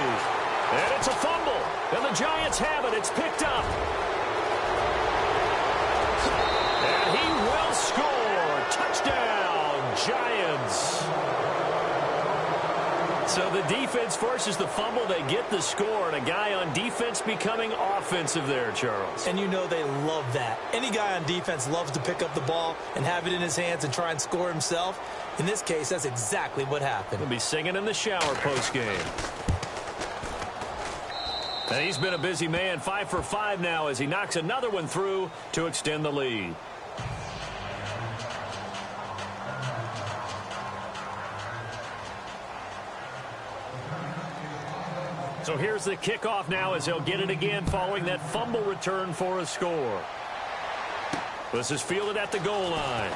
S2: And it's a fumble. And the Giants have it. It's picked up. And he will score. Touchdown, Giants. So the defense forces the fumble. They get the score. And a guy on defense becoming offensive there, Charles.
S3: And you know they love that. Any guy on defense loves to pick up the ball and have it in his hands and try and score himself. In this case, that's exactly what happened.
S2: He'll be singing in the shower post-game. And he's been a busy man, 5 for 5 now as he knocks another one through to extend the lead. So here's the kickoff now as he'll get it again following that fumble return for a score. This is fielded at the goal line.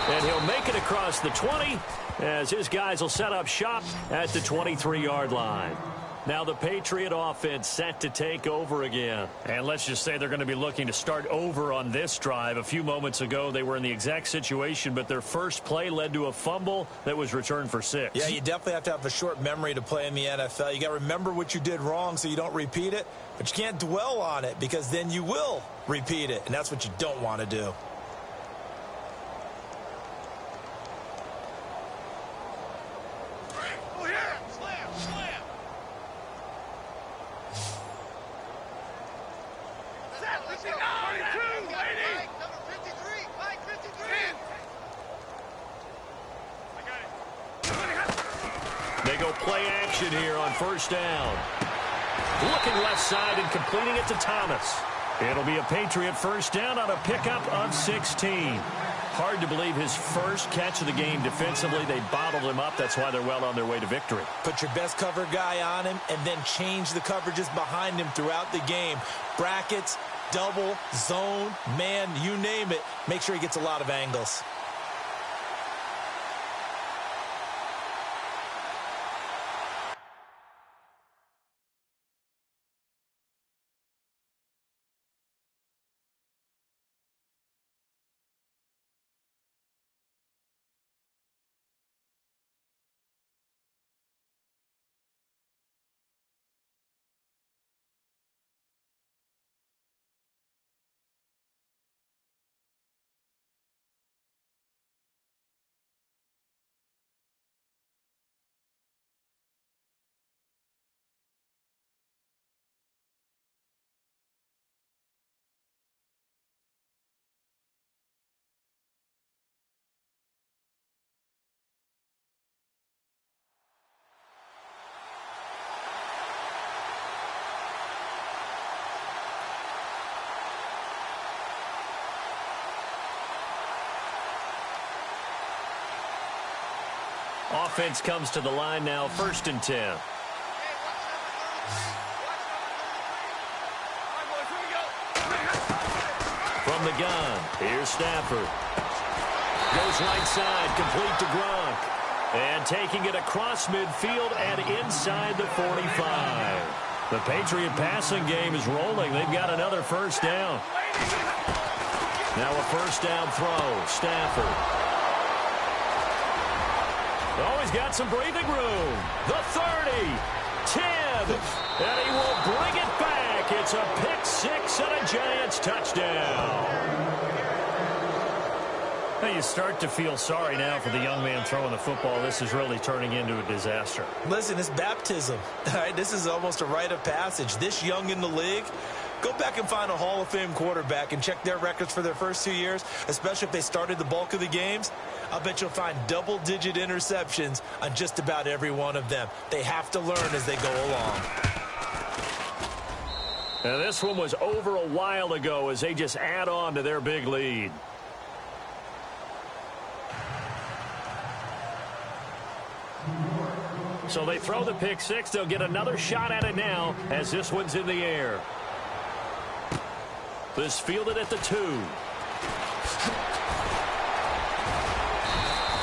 S2: And he'll make it across the 20 as his guys will set up shop at the 23-yard line. Now the Patriot offense set to take over again. And let's just say they're going to be looking to start over on this drive. A few moments ago, they were in the exact situation, but their first play led to a fumble that was returned for 6.
S3: Yeah, you definitely have to have a short memory to play in the NFL. You got to remember what you did wrong so you don't repeat it, but you can't dwell on it because then you will repeat it, and that's what you don't want to do.
S2: They go play action here on first down. Looking left side and completing it to Thomas. It'll be a Patriot first down on a pickup of 16. Hard to believe his first catch of the game defensively. They bottled him up. That's why they're well on their way to victory.
S3: Put your best cover guy on him and then change the coverages behind him throughout the game. Brackets, double, zone, man, you name it. Make sure he gets a lot of angles.
S2: Offense comes to the line now, 1st and 10. From the gun, here's Stafford. Goes right side, complete to Gronk. And taking it across midfield and inside the 45. The Patriot passing game is rolling. They've got another first down. Now a first down throw, Stafford. Oh, he's got some breathing room. The 30, 10, and he will bring it back. It's a pick 6 and a Giants touchdown. Now you start to feel sorry now for the young man throwing the football. This is really turning into a disaster.
S3: Listen, it's baptism. All right, this is almost a rite of passage. This young in the league, go back and find a Hall of Fame quarterback and check their records for their first 2 years, especially if they started the bulk of the games. I bet you'll find double-digit interceptions on just about every one of them. They have to learn as they go along.
S2: Now this one was over a while ago as they just add on to their big lead. So they throw the pick 6. They'll get another shot at it now as this one's in the air. This fielded at the 2.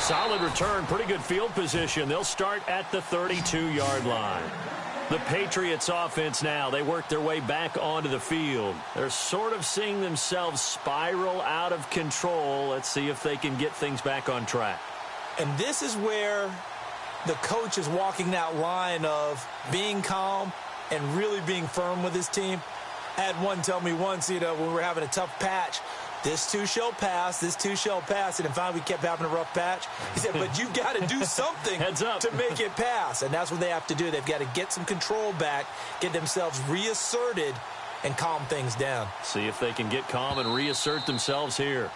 S2: Solid return, pretty good field position. They'll start at the 32-yard line. The Patriots offense now, they work their way back onto the field. They're sort of seeing themselves spiral out of control. Let's see if they can get things back on track.
S3: And this is where the coach is walking that line of being calm and really being firm with his team. I had one tell me once, when we were having a tough patch, this too shall pass, this too shall pass. And finally, we kept having a rough patch. He said, but you've got to do something to make it pass. And that's what they have to do. They've got to get some control back, get themselves reasserted, and calm things down.
S2: See if they can get calm and reassert themselves here.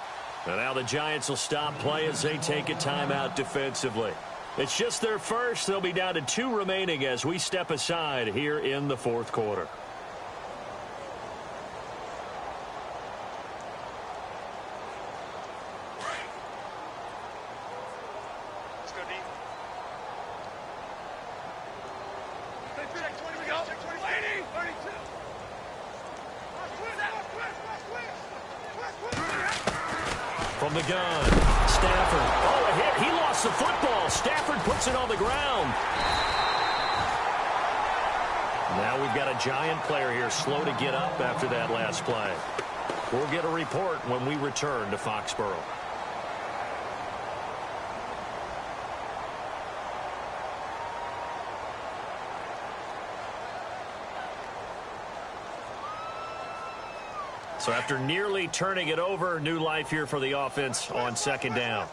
S2: And now the Giants will stop play as they take a timeout defensively. It's just their first. They'll be down to 2 remaining as we step aside here in the 4th quarter. From the gun, Stafford. Oh, a hit. He lost the football. Stafford puts it on the ground. Now we've got a giant player here slow to get up after that last play. We'll get a report when we return to Foxborough. So after nearly turning it over, new life here for the offense on second down.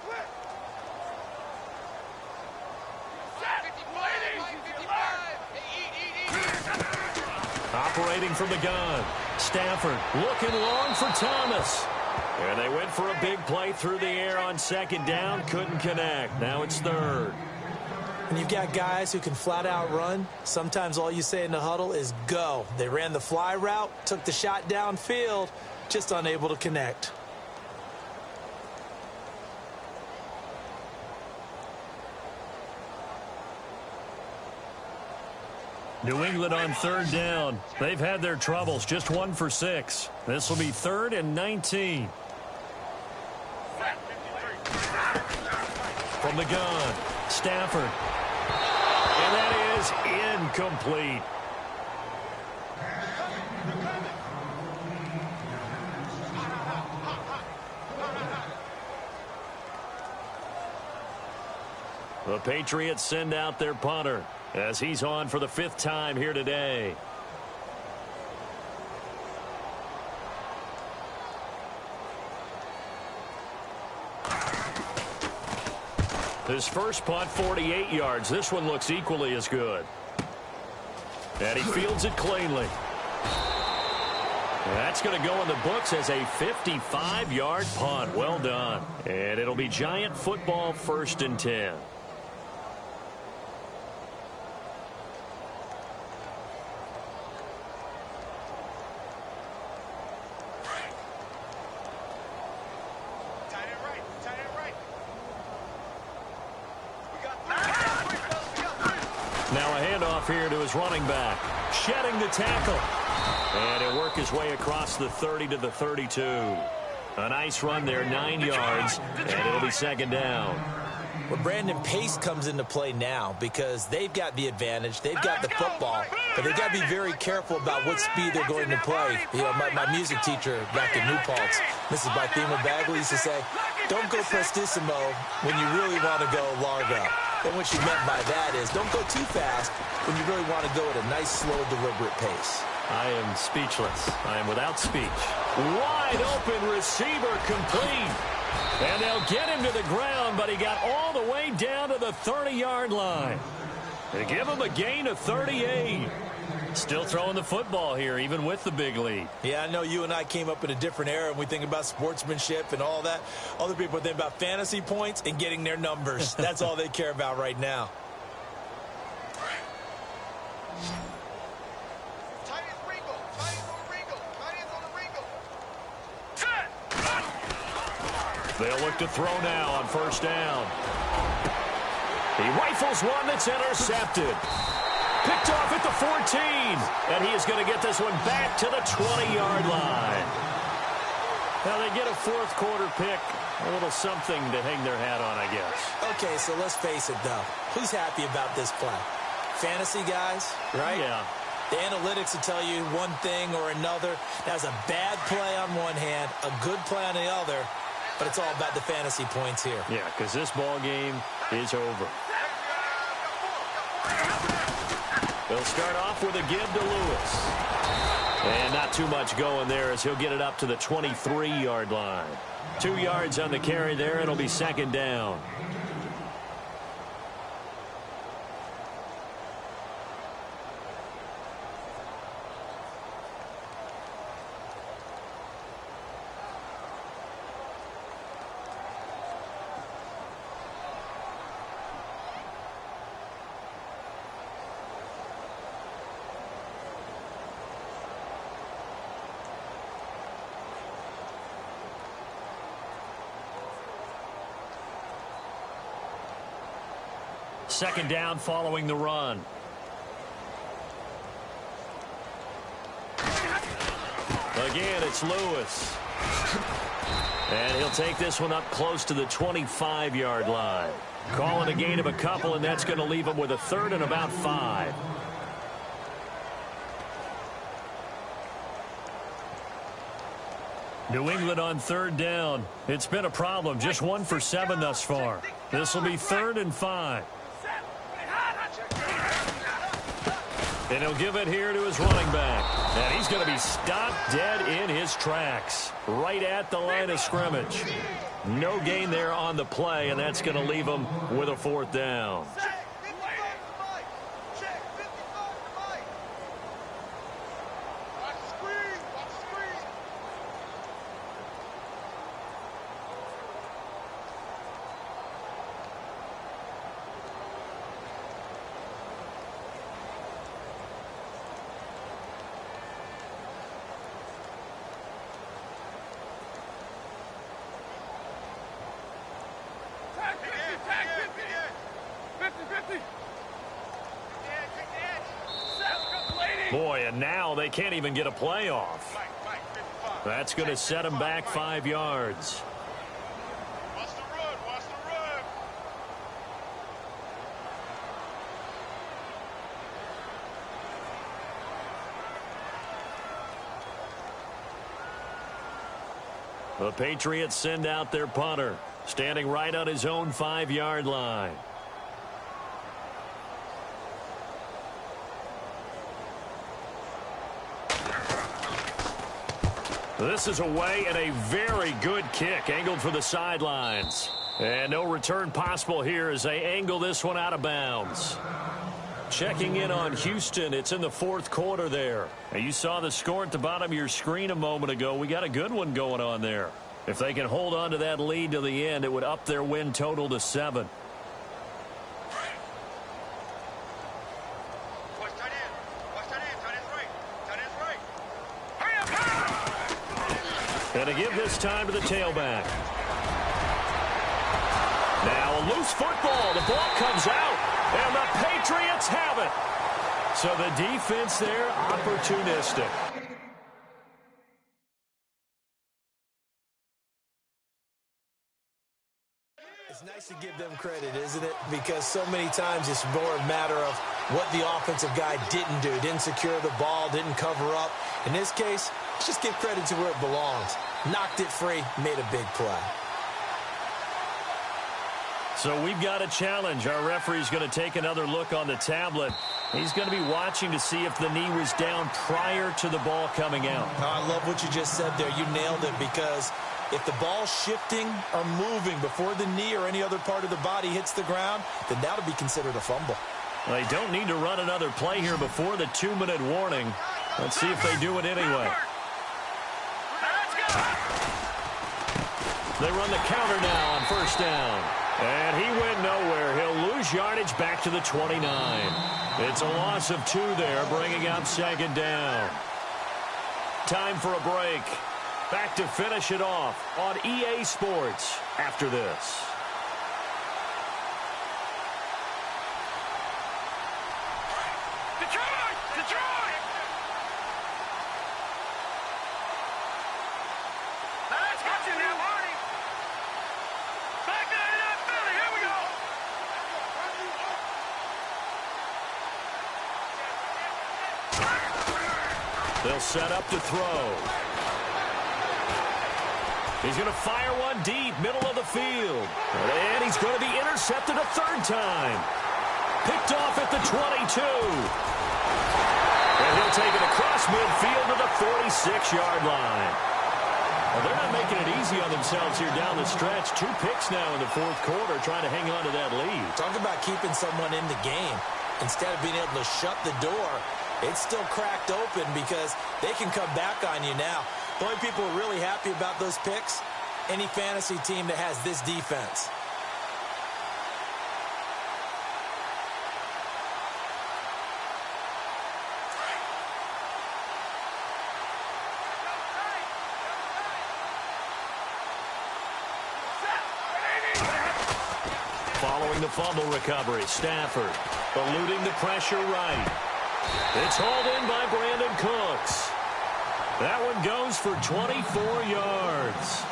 S2: Operating from the gun, Stafford looking long for Thomas. And they went for a big play through the air on second down, couldn't connect. Now it's third.
S3: When you've got guys who can flat out run, sometimes all you say in the huddle is go. They ran the fly route, took the shot downfield, just unable to connect.
S2: New England on third down. They've had their troubles, just 1 for 6. This will be 3rd and 19. From the gun, Stafford. And that is incomplete. The Patriots send out their punter as he's on for the 5th time here today. His first punt, 48 yards. This one looks equally as good. And he fields it cleanly. That's going to go in the books as a 55-yard punt. Well done. And it'll be Giant football, 1st and 10. Now a handoff here to his running back. Shedding the tackle. And he'll work his way across the 30 to the 32. A nice run there, 9 yards, and it'll be 2nd down.
S3: Well, Brandon, pace comes into play now because they've got the advantage. They've got the football, but they've got to be very careful about what speed they're going to play. You know, my music teacher back in New Paltz, Mrs. Barthema Bagley, used to say, don't go prestissimo when you really want to go largo. And what she meant by that is don't go too fast when you really want to go at a nice, slow, deliberate pace.
S2: I am speechless. I am without speech. Wide open receiver complete. And they'll get him to the ground, but he got all the way down to the 30-yard line. They give him a gain of 38. Still throwing the football here, even with the big lead.
S3: Yeah, I know you and I came up in a different era, and we think about sportsmanship and all that. Other people think about fantasy points and getting their numbers. That's all they care about right now.
S2: They'll look to throw now on 1st down. He rifles one that's intercepted. Picked off at the 14. And he is going to get this one back to the 20-yard line. Now they get a 4th quarter pick. A little something to hang their hat on, I guess.
S3: Okay, so let's face it, though. Who's happy about this play? Fantasy guys, right?
S2: Yeah.
S3: The analytics will tell you one thing or another. That's a bad play on one hand, a good play on the other. But it's all about the fantasy points here.
S2: Yeah, because this ball game is over. They'll start off with a give to Lewis. And not too much going there as he'll get it up to the 23-yard line. 2 yards on the carry there. It'll be 2nd down. Second down following the run. Again, it's Lewis. And he'll take this one up close to the 25-yard line. Calling a gain of a couple, and that's going to leave him with a third and about 5. New England on third down. It's been a problem. Just 1 for 7 thus far. This will be 3rd and 5. And he'll give it here to his running back. And he's going to be stopped dead in his tracks. Right at the line of scrimmage. No gain there on the play, and that's going to leave him with a 4th down. Boy, and now they can't even get a play off. That's going to set him back 5 yards.
S4: Watch the run, watch the run.
S2: The Patriots send out their punter, standing right on his own 5-yard line. This is away and a very good kick angled for the sidelines. And no return possible here as they angle this one out of bounds. Checking in on Houston, it's in the 4th quarter there. And you saw the score at the bottom of your screen a moment ago. We got a good one going on there. If they can hold on to that lead to the end, it would up their win total to 7. And to give this time to the tailback. Now a loose football. The ball comes out, and the Patriots have it. So the defense there, opportunistic.
S3: It's nice to give them credit, isn't it? Because so many times it's more a matter of what the offensive guy didn't do. Didn't secure the ball, didn't cover up. In this case, let's just give credit to where it belongs. Knocked it free, made a big play.
S2: So we've got a challenge. Our referee's going to take another look on the tablet. He's going to be watching to see if the knee was down prior to the ball coming out.
S3: I love what you just said there. You nailed it, because if the ball's shifting or moving before the knee or any other part of the body hits the ground, then that'll be considered a fumble.
S2: They don't need to run another play here before the 2-minute warning. Let's see if they do it anyway. They run the counter now on 1st down. And he went nowhere. He'll lose yardage back to the 29. It's a loss of 2 there, bringing up 2nd down. Time for a break. Back to finish it off on EA Sports after this.
S4: Detroit! Detroit! Let's get you now, Marty. Back to that Philly. Here we go.
S2: They'll set up to throw. He's going to fire one deep, middle of the field. And he's going to be intercepted a 3rd time. Picked off at the 22. And he'll take it across midfield to the 46-yard line. Well, they're not making it easy on themselves here down the stretch. 2 picks now in the 4th quarter, trying to hang on to that lead.
S3: Talk about keeping someone in the game. Instead of being able to shut the door, it's still cracked open because they can come back on you now. The only people who are really happy about those picks, any fantasy team that has this defense.
S2: Following the fumble recovery, Stafford eluding the pressure right. It's hauled in by Brandon Cooks. That one goes for 24 yards.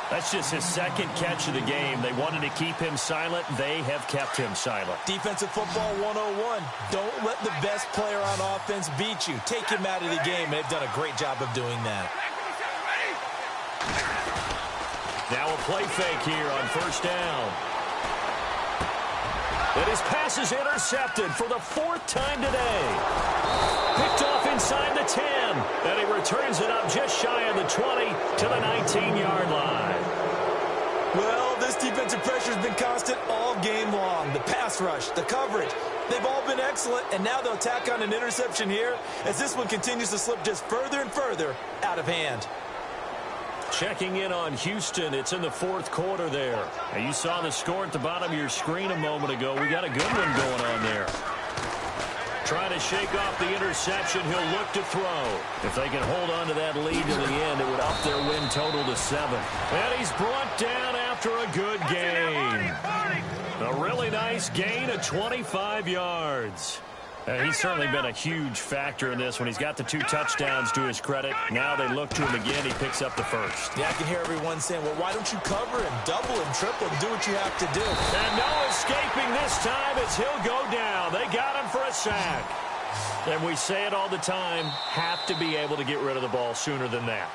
S2: That's just his second catch of the game. They wanted to keep him silent. They have kept him silent.
S3: Defensive football 101. Don't let the best player on offense beat you. Take him out of the game, and they've done a great job of doing that.
S2: Now a play fake here on first down. And his pass is intercepted for the fourth time today. Picked off inside the 10. And he returns it up just shy of the 20 to the 19-yard line.
S3: Well, this defensive pressure has been constant all game long. The pass rush, the coverage, they've all been excellent. And now they'll tack on an interception here as this one continues to slip just further and further out of hand.
S2: Checking in on Houston. It's in the fourth quarter there. And you saw the score at the bottom of your screen a moment ago. We got a good one going on there. Trying to shake off the interception. He'll look to throw. If they can hold on to that lead to the end, it would up their win total to 7. And he's brought down after a good gain. A really nice gain of 25 yards. He's certainly been a huge factor in this when he's got the 2 touchdowns to his credit. Now they look to him again. He picks up the first.
S3: Yeah, I can hear everyone saying, well, why don't you cover him, double him, triple him, do what you have to do.
S2: And no escaping this time as he'll go down. They got him for a sack. And we say it all the time, have to be able to get rid of the ball sooner than that.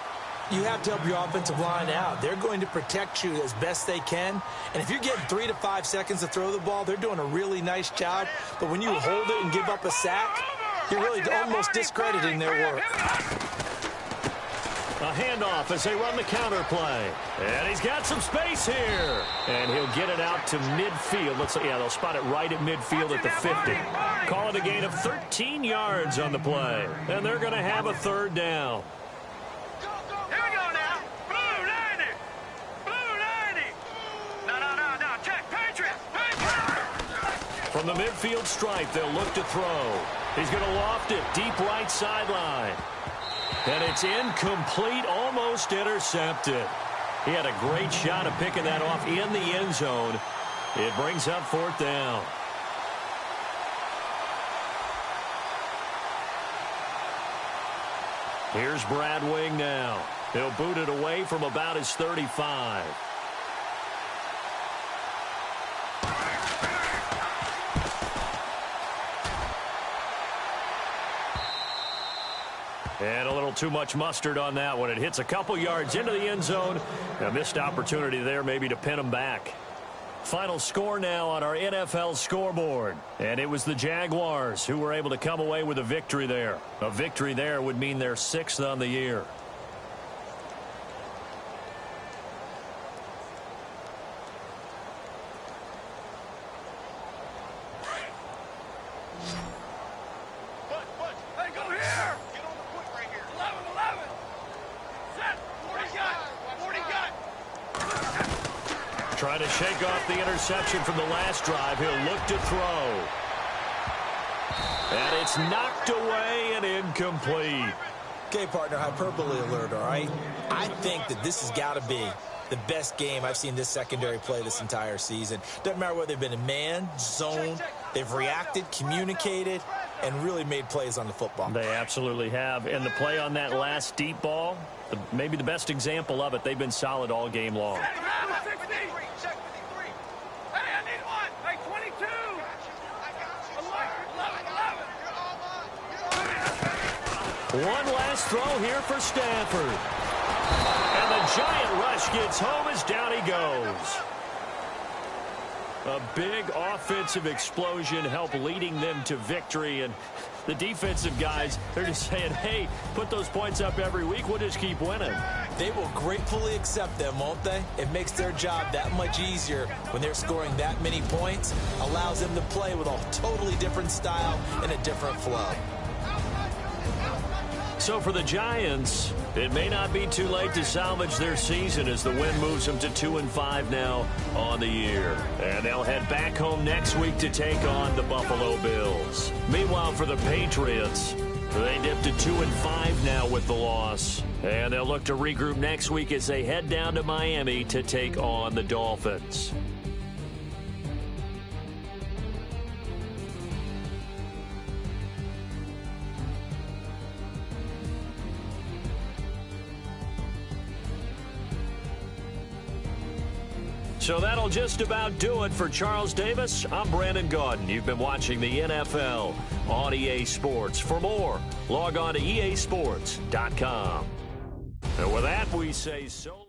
S3: You have to help your offensive line out. They're going to protect you as best they can. And if you're getting 3 to 5 seconds to throw the ball, they're doing a really nice job. But when you hold it and give up a sack, you're really almost discrediting their work.
S2: A handoff as they run the counter play. And he's got some space here. And he'll get it out to midfield. They'll spot it right at midfield at the 50. Call it a gain of 13 yards on the play. And they're going to have a third down.
S4: Here we go now. Blue 90. Blue 90. No. Check. Patriot.
S2: From the midfield stripe, they'll look to throw. He's going to loft it deep right sideline. And it's incomplete, almost intercepted. He had a great shot of picking that off in the end zone. It brings up fourth down. Here's Brad Wing now. He'll boot it away from about his 35. And a little too much mustard on that one. It hits a couple yards into the end zone. A missed opportunity there maybe to pin him back. Final score now on our NFL scoreboard. And it was the Jaguars who were able to come away with a victory there. A victory there would mean they're 6th on the year.
S4: Hey, go here. Get on the foot right here. 11. Set. 40 got.
S2: Trying to shake off the interception from the last drive. He'll look to throw. And it's knocked away and incomplete.
S3: Okay, partner, hyperbole alert, all right? I think that this has got to be the best game I've seen this secondary play this entire season. Doesn't matter whether they've been in man, zone, they've reacted, communicated, and really made plays on the football.
S2: They absolutely have. And the play on that last deep ball, maybe the best example of it, they've been solid all game long.
S4: Check 53. Hey, I need one. Hey, 22. 11.
S2: One last throw here for Stafford. And the giant rush gets home as down he goes. A big offensive explosion helped leading them to victory. And the defensive guys, they're just saying, hey, put those points up every week. We'll just keep winning.
S3: They will gratefully accept them, won't they? It makes their job that much easier when they're scoring that many points. Allows them to play with a totally different style and a different flow.
S2: So for the Giants, it may not be too late to salvage their season as the win moves them to 2-5 now on the year. And they'll head back home next week to take on the Buffalo Bills. Meanwhile, for the Patriots, they dipped to 2-5 now with the loss. And they'll look to regroup next week as they head down to Miami to take on the Dolphins. So that'll just about do it for Charles Davis. I'm Brandon Gaudin. You've been watching the NFL on EA Sports. For more, log on to easports.com. And with that, we say so.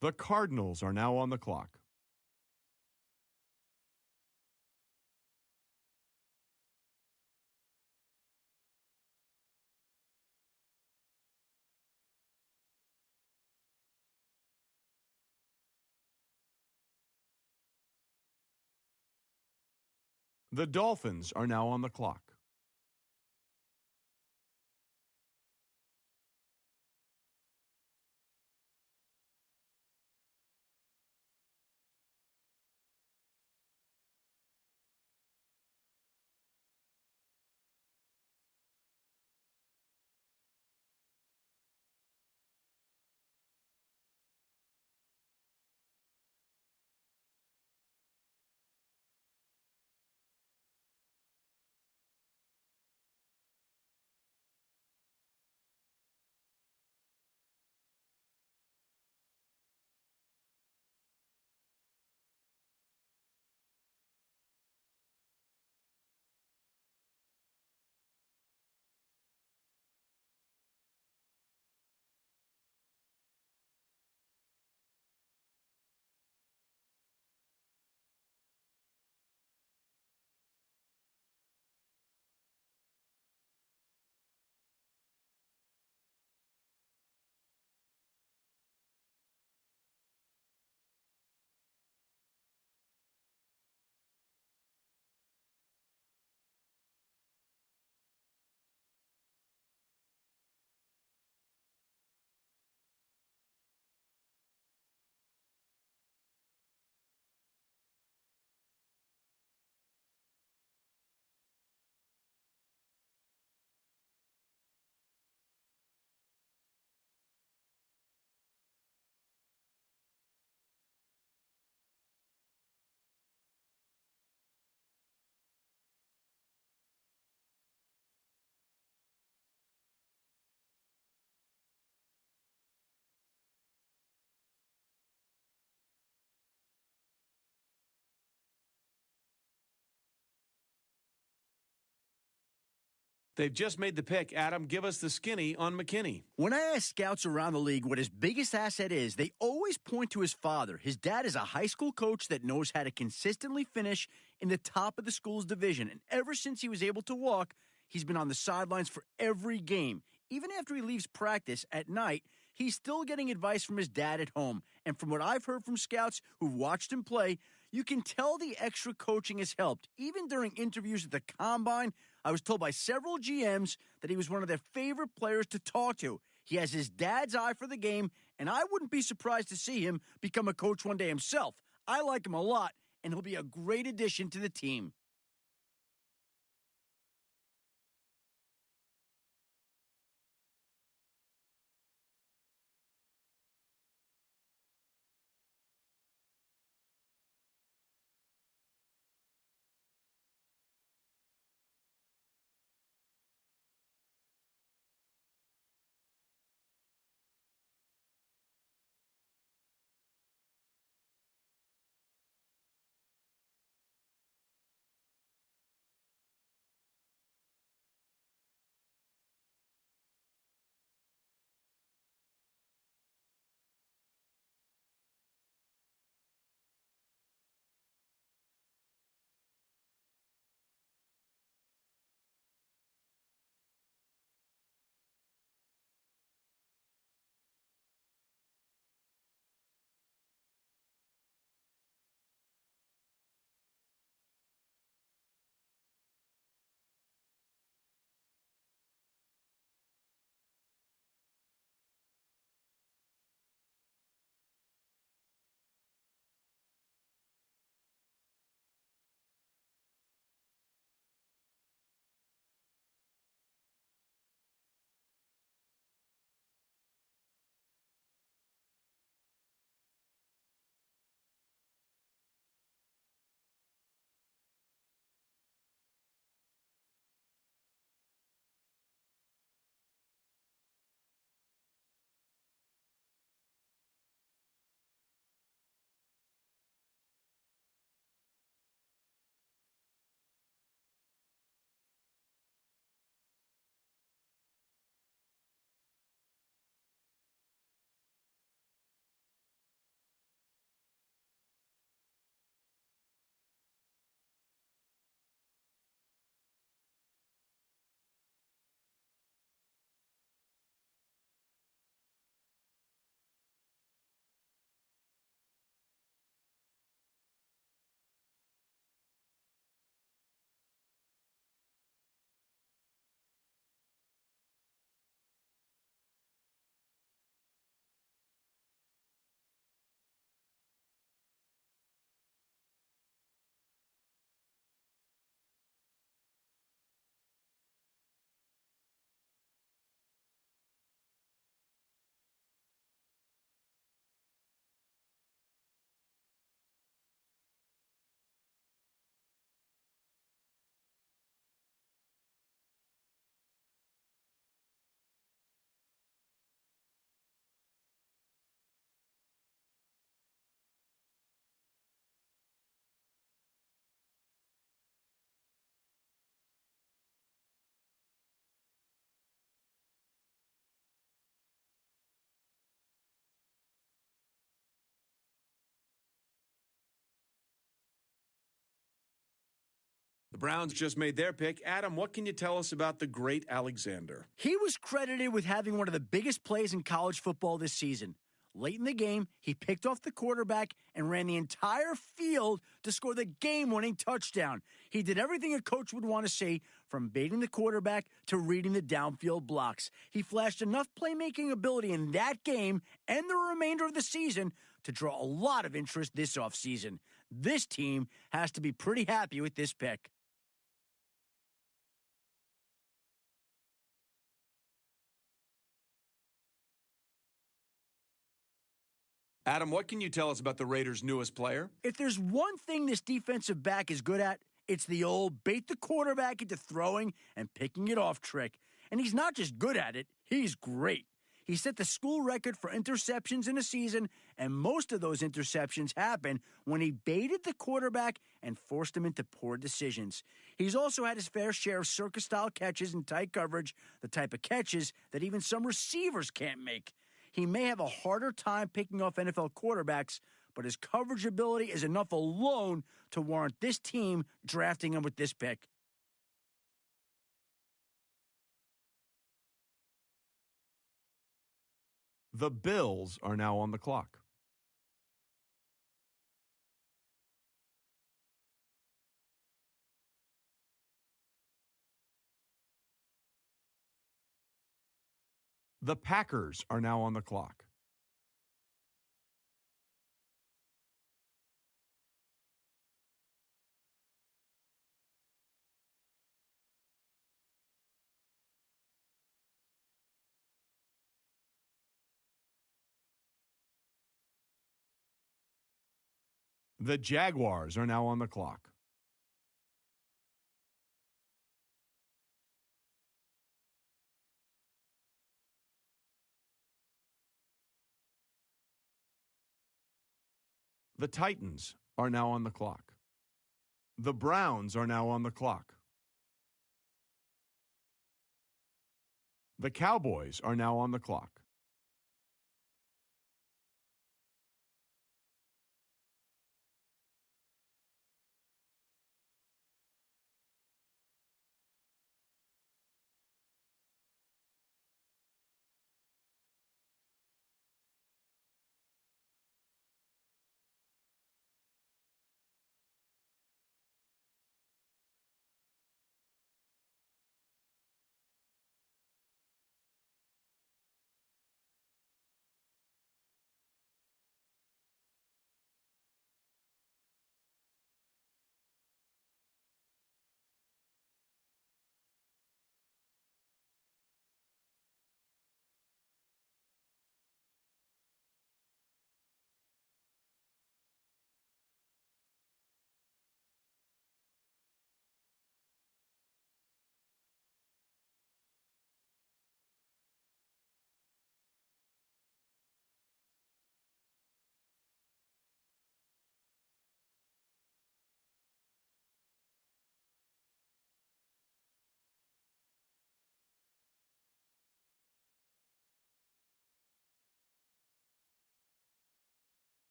S5: The Cardinals are now on the clock. The Dolphins are now on the clock. They've just made the pick. Adam, give us the skinny on McKinney.
S6: When I ask scouts around the league what his biggest asset is, they always point to his father. His dad is a high school coach that knows how to consistently finish in the top of the school's division. And ever since he was able to walk, he's been on the sidelines for every game. Even after he leaves practice at night, he's still getting advice from his dad at home. And from what I've heard from scouts who've watched him play, you can tell the extra coaching has helped. Even during interviews at the Combine, I was told by several GMs that he was one of their favorite players to talk to. He has his dad's eye for the game, and I wouldn't be surprised to see him become a coach one day himself. I like him a lot, and he'll be a great addition to the team.
S5: The Browns just made their pick. Adam, what can you tell us about the great Alexander?
S6: He was credited with having one of the biggest plays in college football this season. Late in the game, he picked off the quarterback and ran the entire field to score the game-winning touchdown. He did everything a coach would want to see, from baiting the quarterback to reading the downfield blocks. He flashed enough playmaking ability in that game and the remainder of the season to draw a lot of interest this offseason. This team has to be pretty happy with this pick.
S5: Adam, what can you tell us about the Raiders' newest player?
S6: If there's one thing this defensive back is good at, it's the old bait the quarterback into throwing and picking it off trick. And he's not just good at it, he's great. He set the school record for interceptions in a season, and most of those interceptions happened when he baited the quarterback and forced him into poor decisions. He's also had his fair share of circus-style catches in tight coverage, the type of catches that even some receivers can't make. He may have a harder time picking off NFL quarterbacks, but his coverage ability is enough alone to warrant this team drafting him with this pick.
S5: The Bills are now on the clock. The Packers are now on the clock. The Jaguars are now on the clock. The Titans are now on the clock. The Browns are now on the clock. The Cowboys are now on the clock.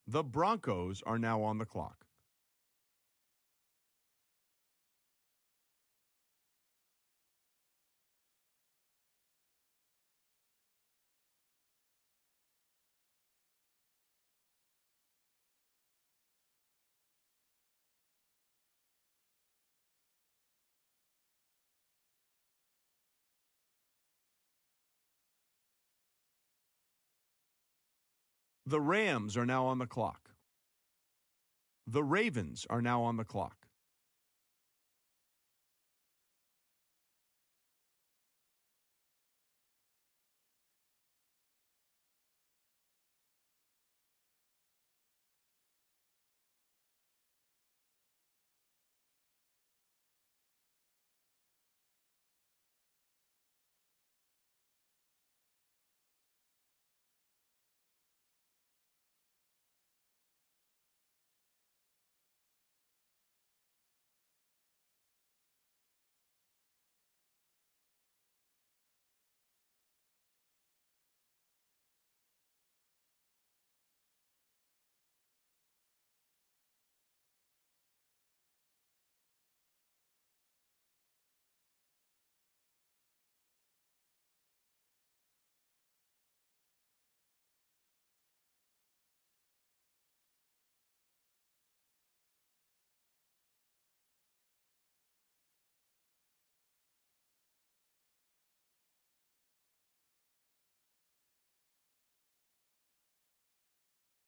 S5: The Broncos are now on the clock. The Rams are now on the clock. The Ravens are now on the clock.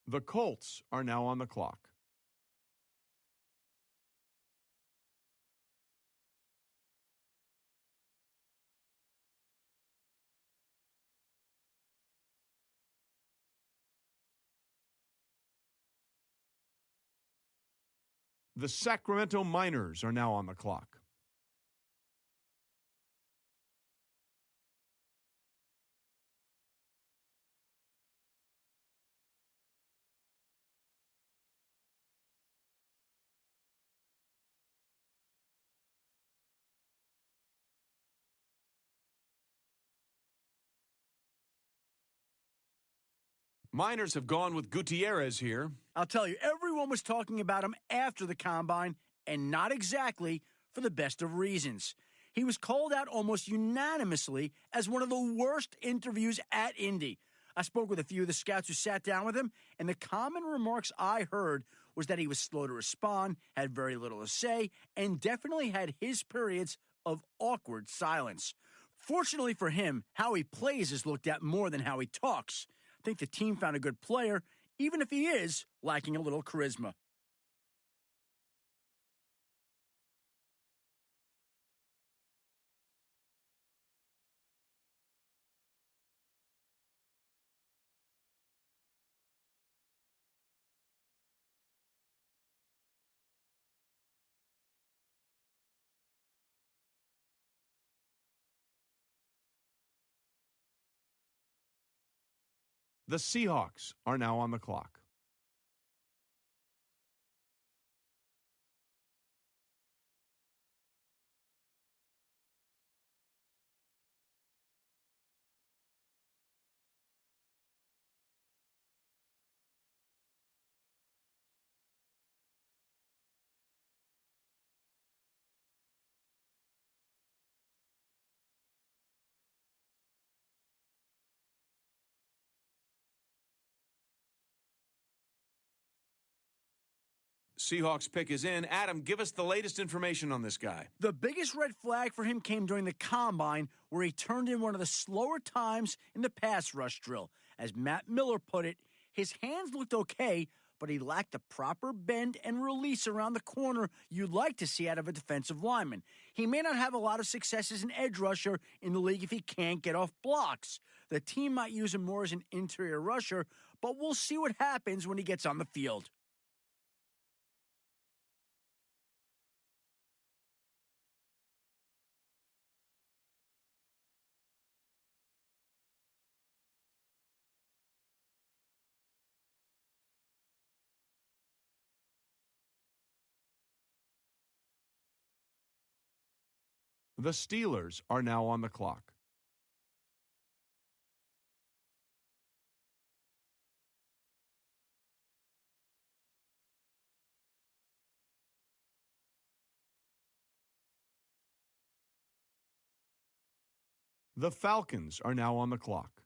S5: The Colts are now on the clock. The Sacramento Miners are now on the clock. Miners have gone with Gutierrez here.
S6: I'll tell you, everyone was talking about him after the combine, and not exactly for the best of reasons. He was called out almost unanimously as one of the worst interviews at Indy. I spoke with a few of the scouts who sat down with him, and the common remarks I heard was that he was slow to respond, had very little to say, and definitely had his periods of awkward silence. Fortunately for him, how he plays is looked at more than how he talks. I think the team found a good player, even if he is lacking a little charisma.
S5: The Seahawks are now on the clock. Seahawks pick is in. Adam, give us the latest information on this guy.
S6: The biggest red flag for him came during the combine, where he turned in one of the slower times in the pass rush drill. As Matt Miller put it, his hands looked okay, but he lacked the proper bend and release around the corner you'd like to see out of a defensive lineman. He may not have a lot of success as an edge rusher in the league if he can't get off blocks. The team might use him more as an interior rusher, but we'll see what happens when he gets on the field.
S5: The Steelers are now on the clock. The Falcons are now on the clock.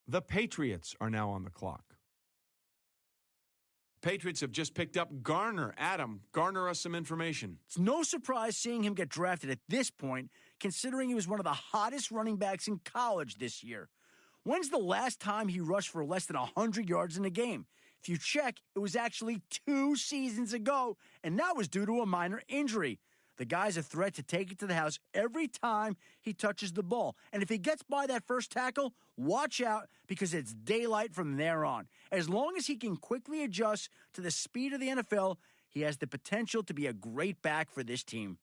S5: The Patriots are now on the clock. Patriots have just picked up Garner. Adam, garner us some information.
S6: It's no surprise seeing him get drafted at this point, considering he was one of the hottest running backs in college this year. When's the last time he rushed for less than 100 yards in a game? If you check, it was actually 2 seasons ago, and that was due to a minor injury. The guy's a threat to take it to the house every time he touches the ball. And if he gets by that first tackle, watch out because it's daylight from there on. As long as he can quickly adjust to the speed of the NFL, he has the potential to be a great back for this team.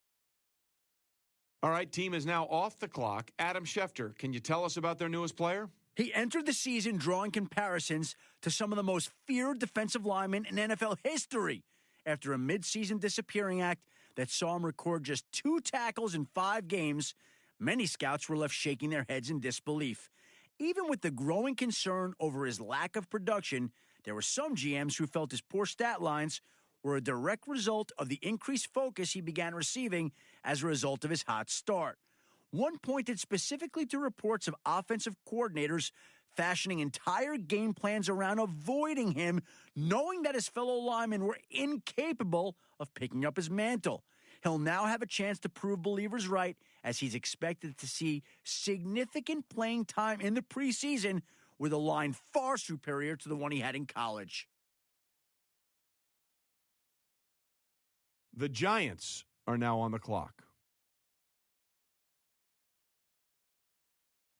S5: All right, team is now off the clock. Adam Schefter, can you tell us about their newest player?
S6: He entered the season drawing comparisons to some of the most feared defensive linemen in NFL history after a midseason disappearing act that saw him record just 2 tackles in 5 games. Many scouts were left shaking their heads in disbelief. Even with the growing concern over his lack of production, there were some GMs who felt his poor stat lines were a direct result of the increased focus he began receiving as a result of his hot start. One pointed specifically to reports of offensive coordinators fashioning entire game plans around avoiding him, knowing that his fellow linemen were incapable of picking up his mantle. He'll now have a chance to prove believers right, as he's expected to see significant playing time in the preseason with a line far superior to the one he had in college.
S5: The Giants are now on the clock.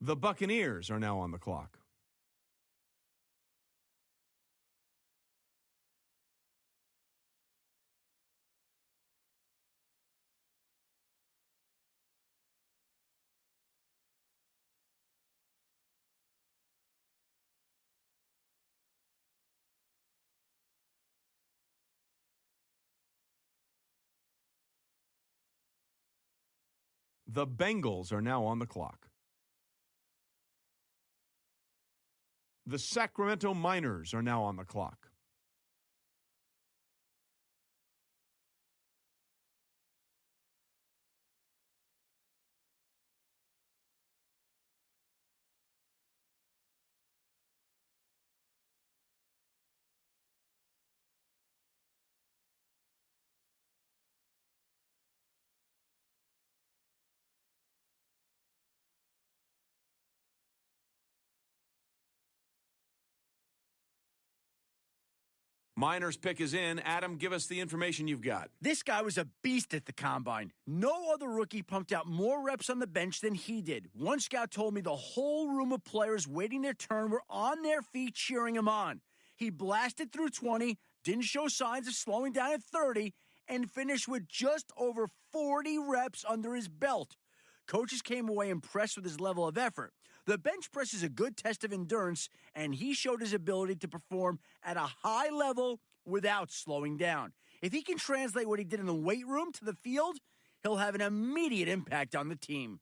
S5: The Buccaneers are now on the clock. The Bengals are now on the clock. The Sacramento Miners are now on the clock. Miners' pick is in. Adam, give us the information you've got.
S6: This guy was a beast at the combine. No other rookie pumped out more reps on the bench than he did. One scout told me the whole room of players waiting their turn were on their feet cheering him on. He blasted through 20, didn't show signs of slowing down at 30, and finished with just over 40 reps under his belt. Coaches came away impressed with his level of effort. The bench press is a good test of endurance, and he showed his ability to perform at a high level without slowing down. If he can translate what he did in the weight room to the field, he'll have an immediate impact on the team.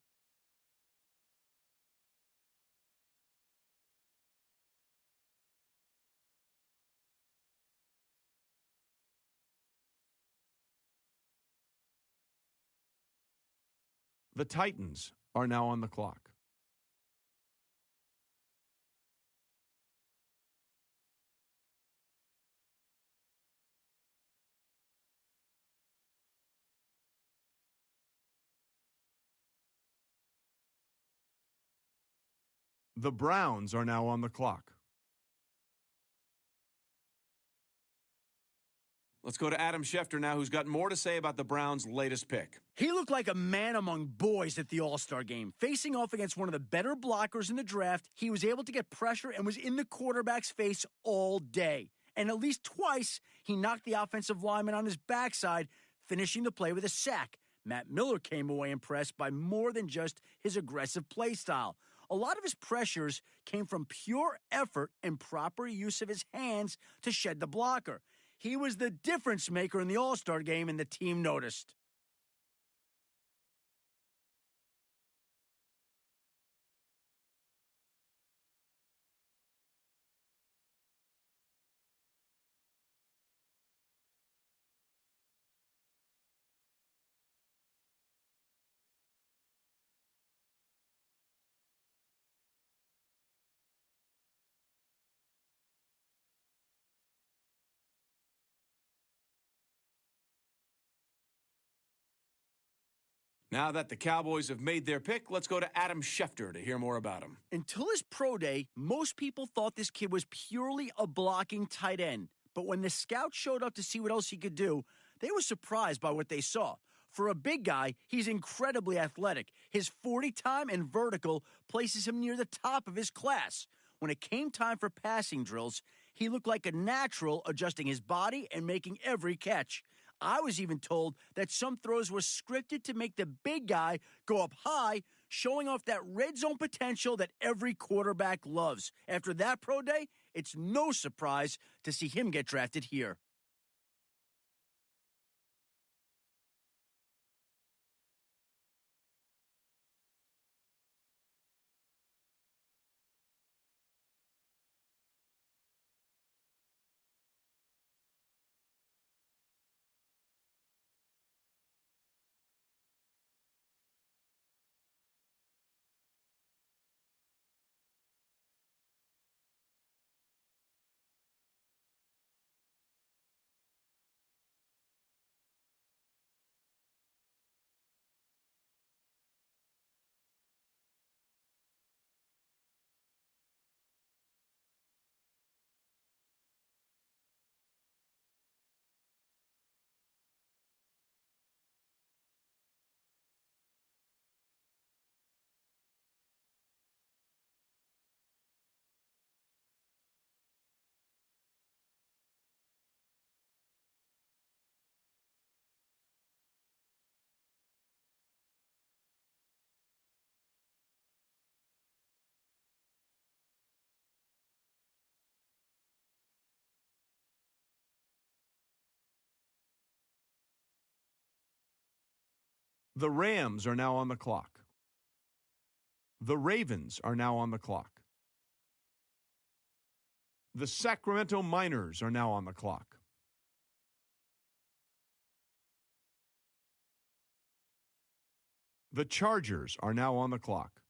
S5: The Titans are now on the clock. The Browns are now on the clock. Let's go to Adam Schefter now, who's got more to say about the Browns' latest pick.
S6: He looked like a man among boys at the All-Star game. Facing off against one of the better blockers in the draft, he was able to get pressure and was in the quarterback's face all day. And at least twice, he knocked the offensive lineman on his backside, finishing the play with a sack. Matt Miller came away impressed by more than just his aggressive play style. A lot of his pressures came from pure effort and proper use of his hands to shed the blocker. He was the difference maker in the All-Star game, and the team noticed.
S5: Now that the Cowboys have made their pick, let's go to Adam Schefter to hear more about him.
S6: Until his pro day, most people thought this kid was purely a blocking tight end. But when the scouts showed up to see what else he could do, they were surprised by what they saw. For a big guy, he's incredibly athletic. His 40 time and vertical places him near the top of his class. When it came time for passing drills, he looked like a natural, adjusting his body and making every catch. I was even told that some throws were scripted to make the big guy go up high, showing off that red zone potential that every quarterback loves. After that pro day, it's no surprise to see him get drafted here.
S5: The Rams are now on the clock. The Ravens are now on the clock. The Sacramento Miners are now on the clock. The Chargers are now on the clock.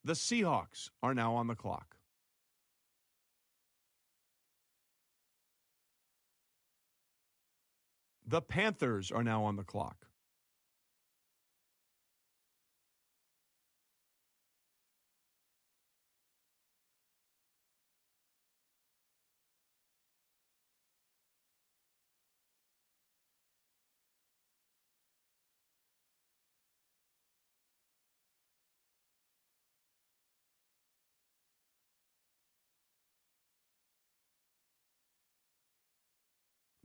S5: The Seahawks are now on the clock. The Panthers are now on the clock.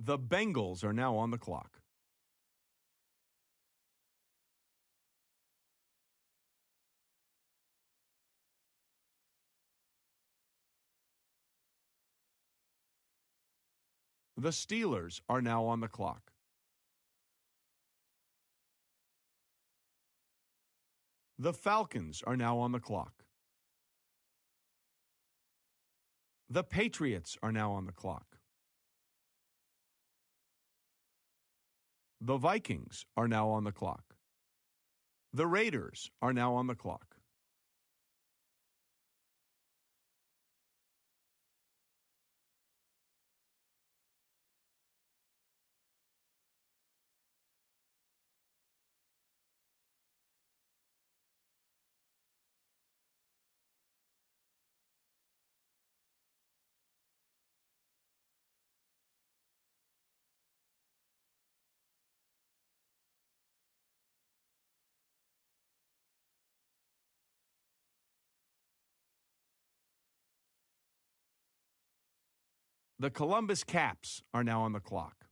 S5: The Bengals are now on the clock. The Steelers are now on the clock. The Falcons are now on the clock. The Patriots are now on the clock. The Vikings are now on the clock. The Raiders are now on the clock. The Columbus Caps are now on the clock.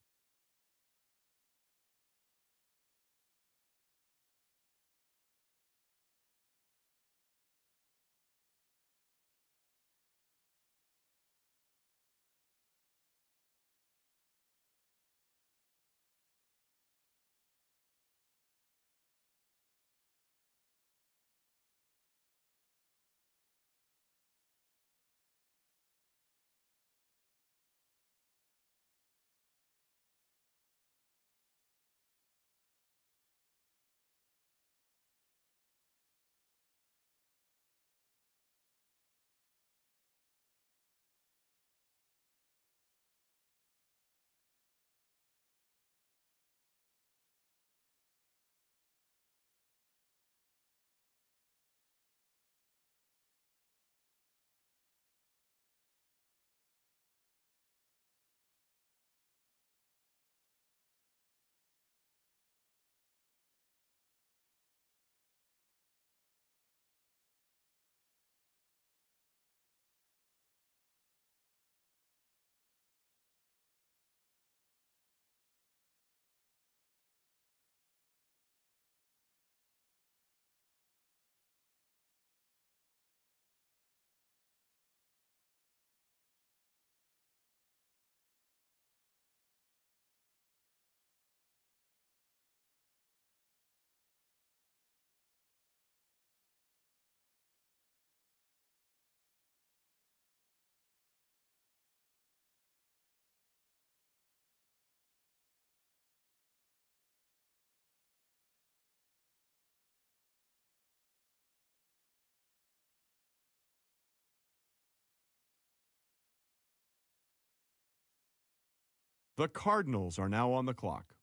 S5: The Cardinals are now on the clock.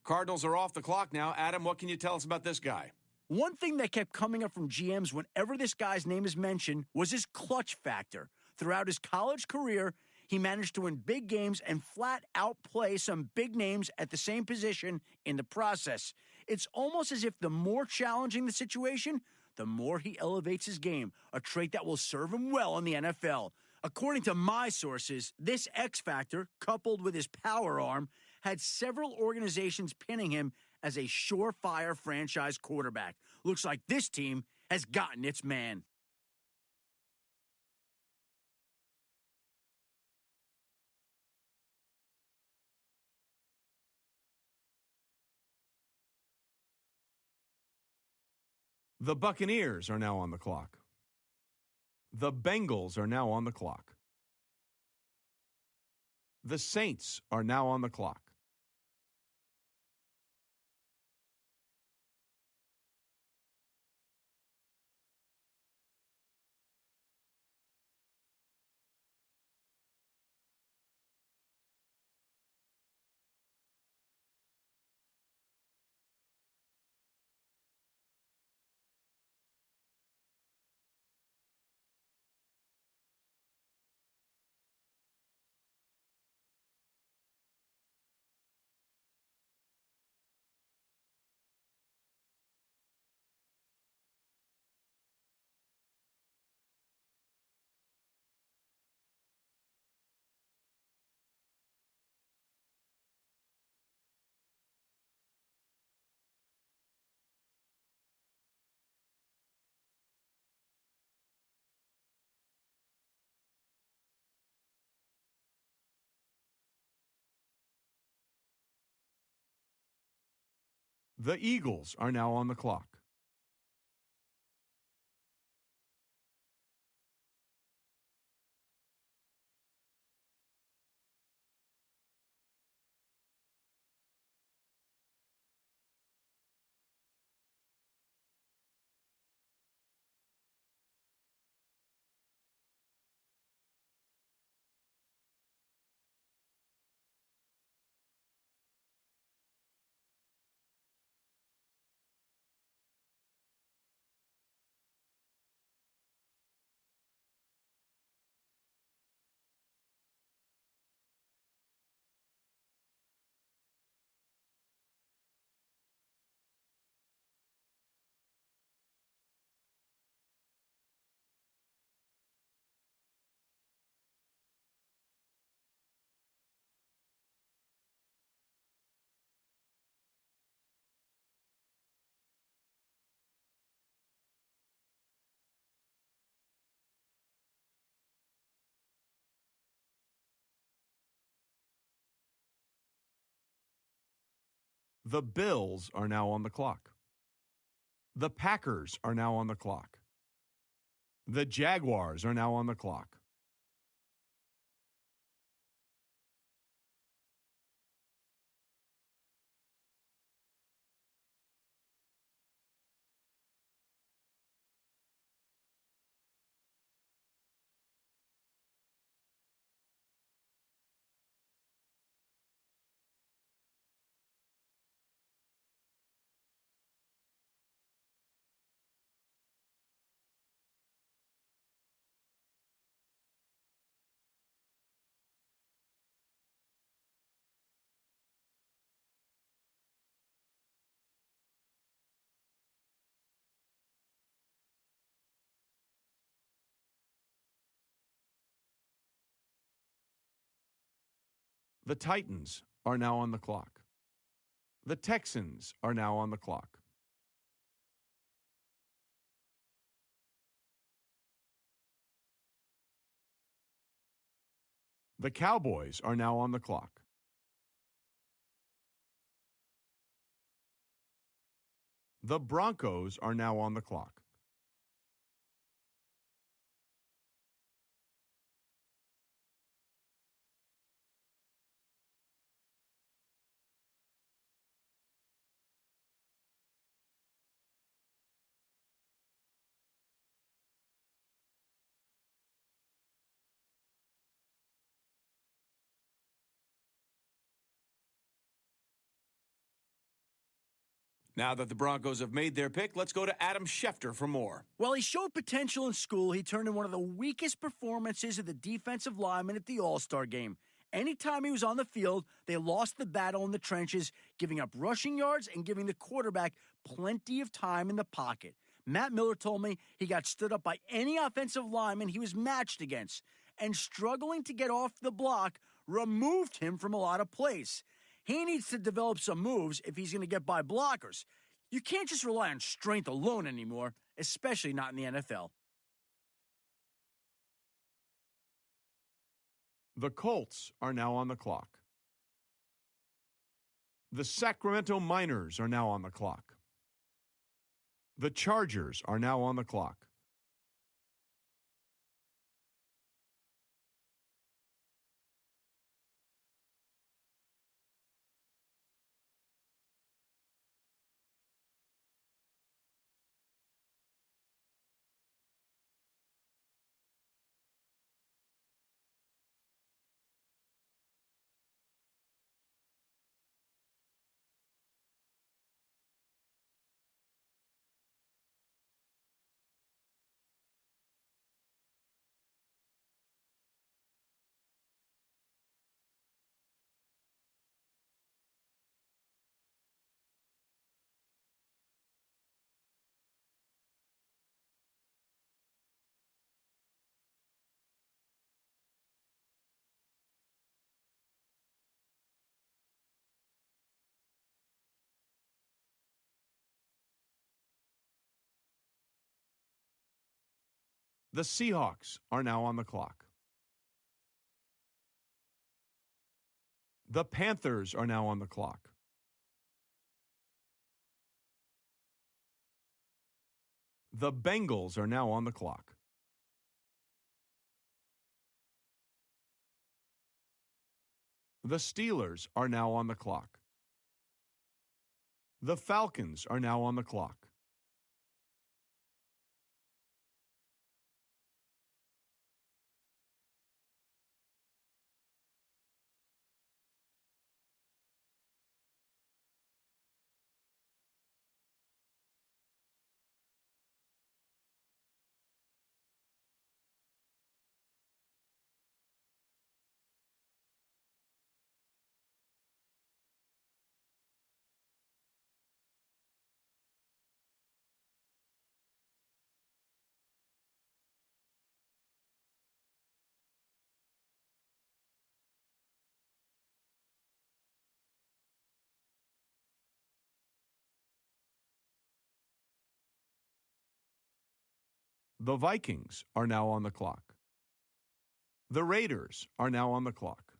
S7: Cardinals are off the clock now. Adam, what can you tell us about this guy?
S6: One thing that kept coming up from GMs whenever this guy's name is mentioned was his clutch factor. Throughout his college career, he managed to win big games and flat outplay some big names at the same position in the process. It's almost as if the more challenging the situation, the more he elevates his game, a trait that will serve him well in the NFL. According to my sources, this X factor, coupled with his power arm, had several organizations pinning him as a surefire franchise quarterback. Looks like this team has gotten its man.
S5: The Buccaneers are now on the clock. The Bengals are now on the clock. The Saints are now on the clock. The Eagles are now on the clock. The Bills are now on the clock. The Packers are now on the clock. The Jaguars are now on the clock. The Titans are now on the clock. The Texans are now on the clock. The Cowboys are now on the clock. The Broncos are now on the clock.
S7: Now that the Broncos have made their pick, let's go to Adam Schefter for more.
S6: While he showed potential in school, he turned in one of the weakest performances of the defensive lineman at the All-Star game. Anytime he was on the field, they lost the battle in the trenches, giving up rushing yards and giving the quarterback plenty of time in the pocket. Matt Miller told me he got stood up by any offensive lineman he was matched against, and struggling to get off the block removed him from a lot of plays. He needs to develop some moves if he's going to get by blockers. You can't just rely on strength alone anymore, especially not in the NFL.
S5: The Colts are now on the clock. The Sacramento Miners are now on the clock. The Chargers are now on the clock. The Seahawks are now on the clock. The Panthers are now on the clock. The Bengals are now on the clock. The Steelers are now on the clock. The Falcons are now on the clock. The Vikings are now on the clock. The Raiders are now on the clock.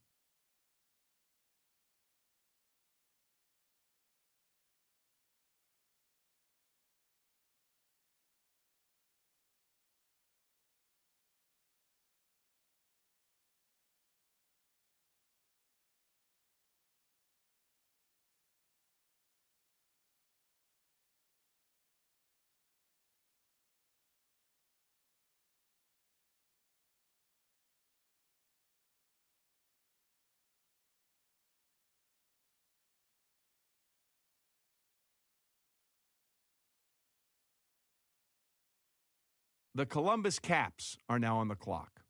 S5: The Columbus Caps are now on the clock.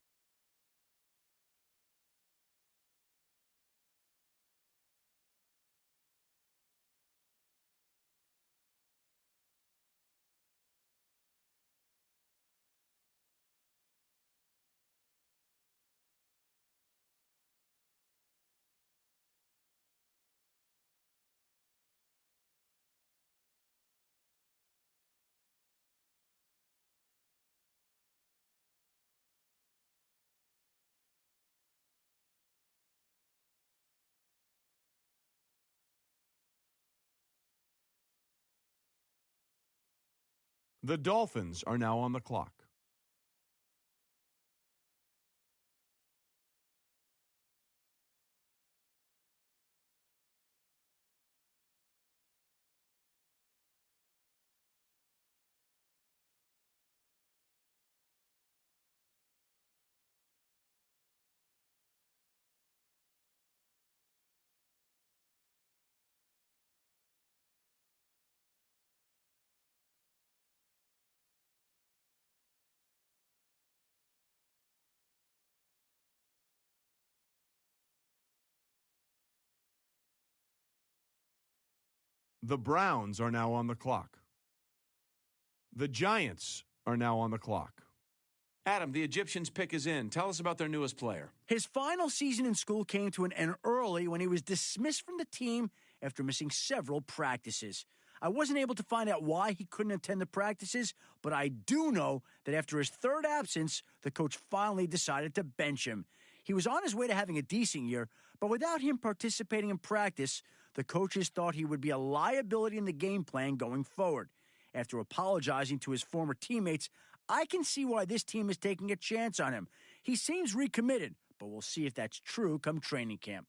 S5: The Dolphins are now on the clock. The Browns are now on the clock. The Giants are now on the clock.
S7: Adam, the Egyptians' pick is in. Tell us about their newest player.
S6: His final season in school came to an end early when he was dismissed from the team after missing several practices. I wasn't able to find out why he couldn't attend the practices, but I do know that after his third absence, the coach finally decided to bench him. He was on his way to having a decent year, but without him participating in practice, the coaches thought he would be a liability in the game plan going forward. After apologizing to his former teammates, I can see why this team is taking a chance on him. He seems recommitted, but we'll see if that's true come training camp.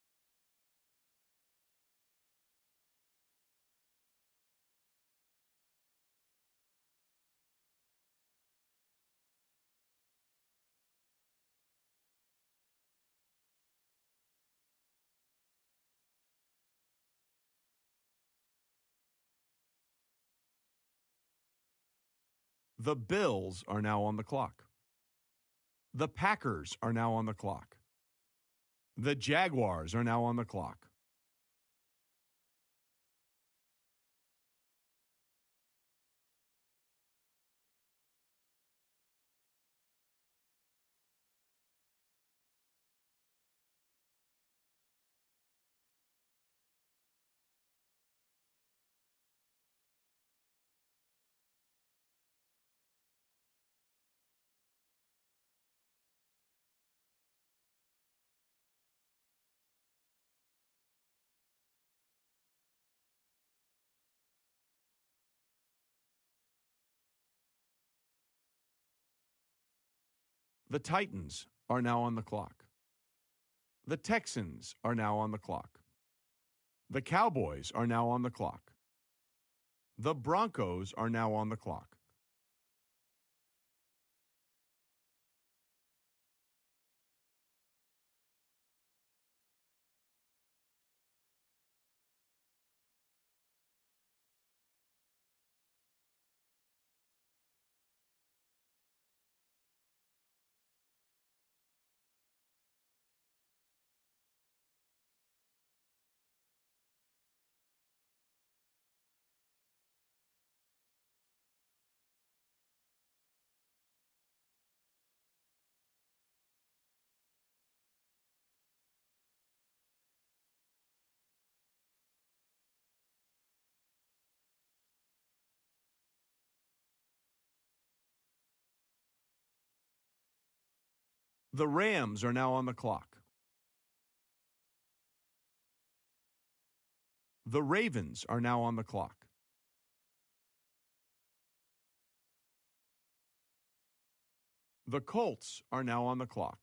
S5: The Bills are now on the clock. The Packers are now on the clock. The Jaguars are now on the clock. The Titans are now on the clock. The Texans are now on the clock. The Cowboys are now on the clock. The Broncos are now on the clock. The Rams are now on the clock. The Ravens are now on the clock. The Colts are now on the clock.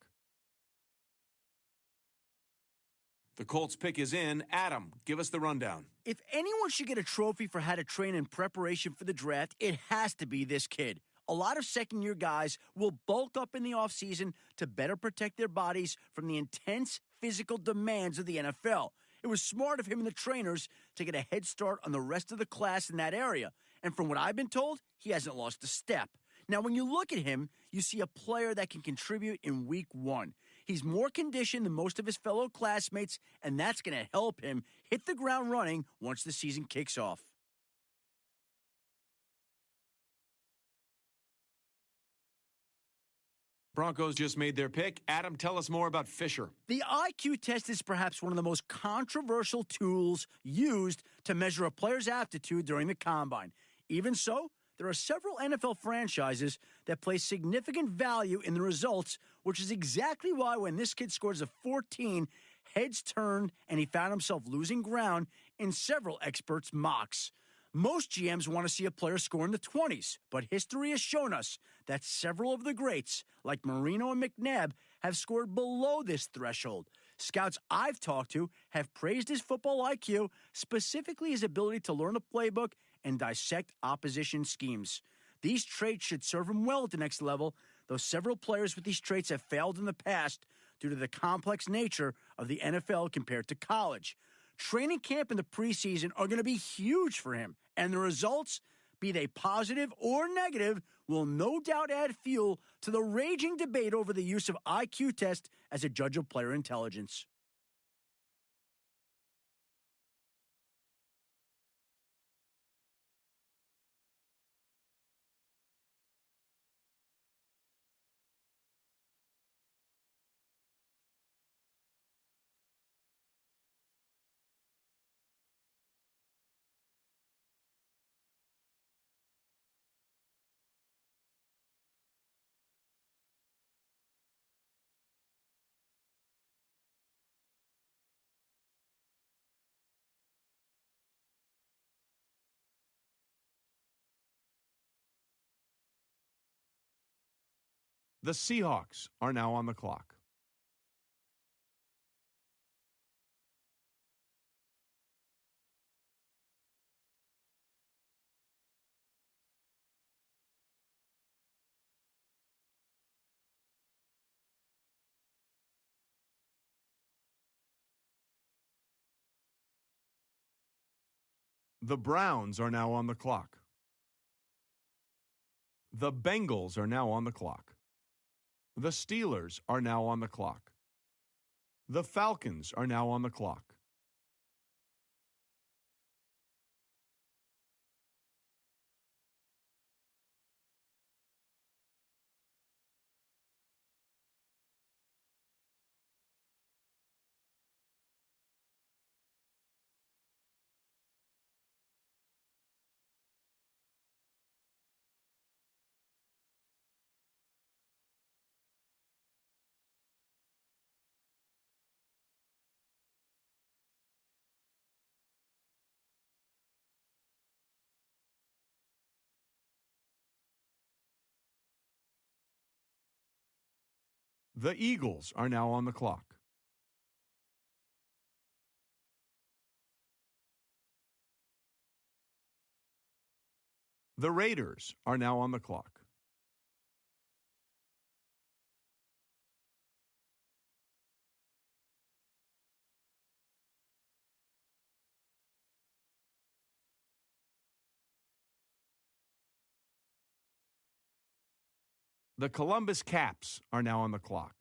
S7: The Colts pick is in. Adam, give us the rundown.
S6: If anyone should get a trophy for how to train in preparation for the draft, it has to be this kid. A lot of second-year guys will bulk up in the offseason to better protect their bodies from the intense physical demands of the NFL. It was smart of him and the trainers to get a head start on the rest of the class in that area. And from what I've been told, he hasn't lost a step. Now, when you look at him, you see a player that can contribute in week one. He's more conditioned than most of his fellow classmates, and that's going to help him hit the ground running once the season kicks off.
S7: Broncos just made their pick. Adam, tell us more about Fisher.
S6: The IQ test is perhaps one of the most controversial tools used to measure a player's aptitude during the combine. Even so, there are several NFL franchises that place significant value in the results, which is exactly why when this kid scores a 14, heads turned and he found himself losing ground in several experts' mocks. Most GMs want to see a player score in the 20s, but history has shown us that several of the greats, like Marino and McNabb, have scored below this threshold. Scouts I've talked to have praised his football IQ, specifically his ability to learn a playbook and dissect opposition schemes. These traits should serve him well at the next level, though several players with these traits have failed in the past due to the complex nature of the NFL compared to college. Training camp and the preseason are going to be huge for him, and the results, be they positive or negative, will no doubt add fuel to the raging debate over the use of IQ test as a judge of player intelligence.
S5: The Seahawks are now on the clock. The Browns are now on the clock. The Bengals are now on the clock. The Steelers are now on the clock. The Falcons are now on the clock. The Eagles are now on the clock. The Raiders are now on the clock. The Columbus Caps are now on the clock.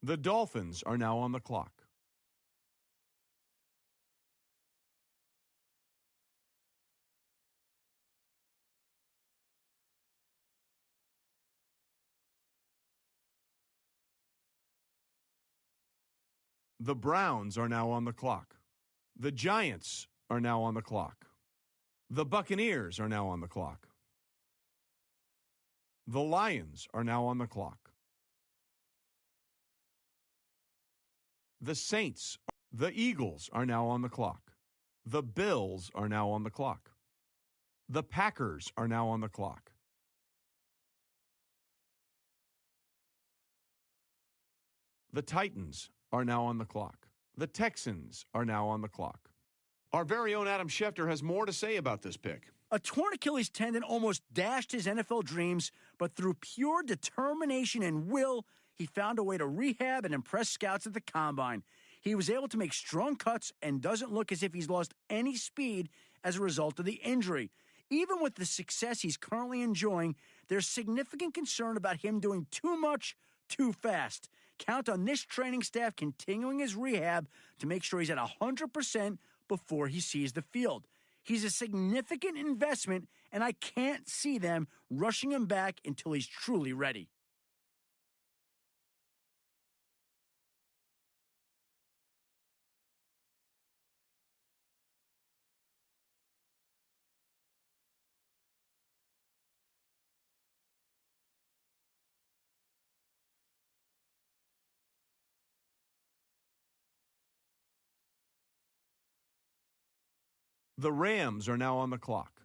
S5: The Dolphins are now on the clock. The Browns are now on the clock. The Giants are now on the clock. The Buccaneers are now on the clock. The Lions are now on the clock. The Saints, the Eagles are now on the clock. The Bills are now on the clock. The Packers are now on the clock. The Titans are now on the clock. The Texans are now on the clock.
S7: Our very own Adam Schefter has more to say about this pick.
S6: A torn Achilles tendon almost dashed his NFL dreams, but through pure determination and will, he found a way to rehab and impress scouts at the combine. He was able to make strong cuts and doesn't look as if he's lost any speed as a result of the injury. Even with the success he's currently enjoying, there's significant concern about him doing too much too fast. Count on this training staff continuing his rehab to make sure he's at 100% before he sees the field. He's a significant investment, and I can't see them rushing him back until he's truly ready.
S5: The Rams are now on the clock.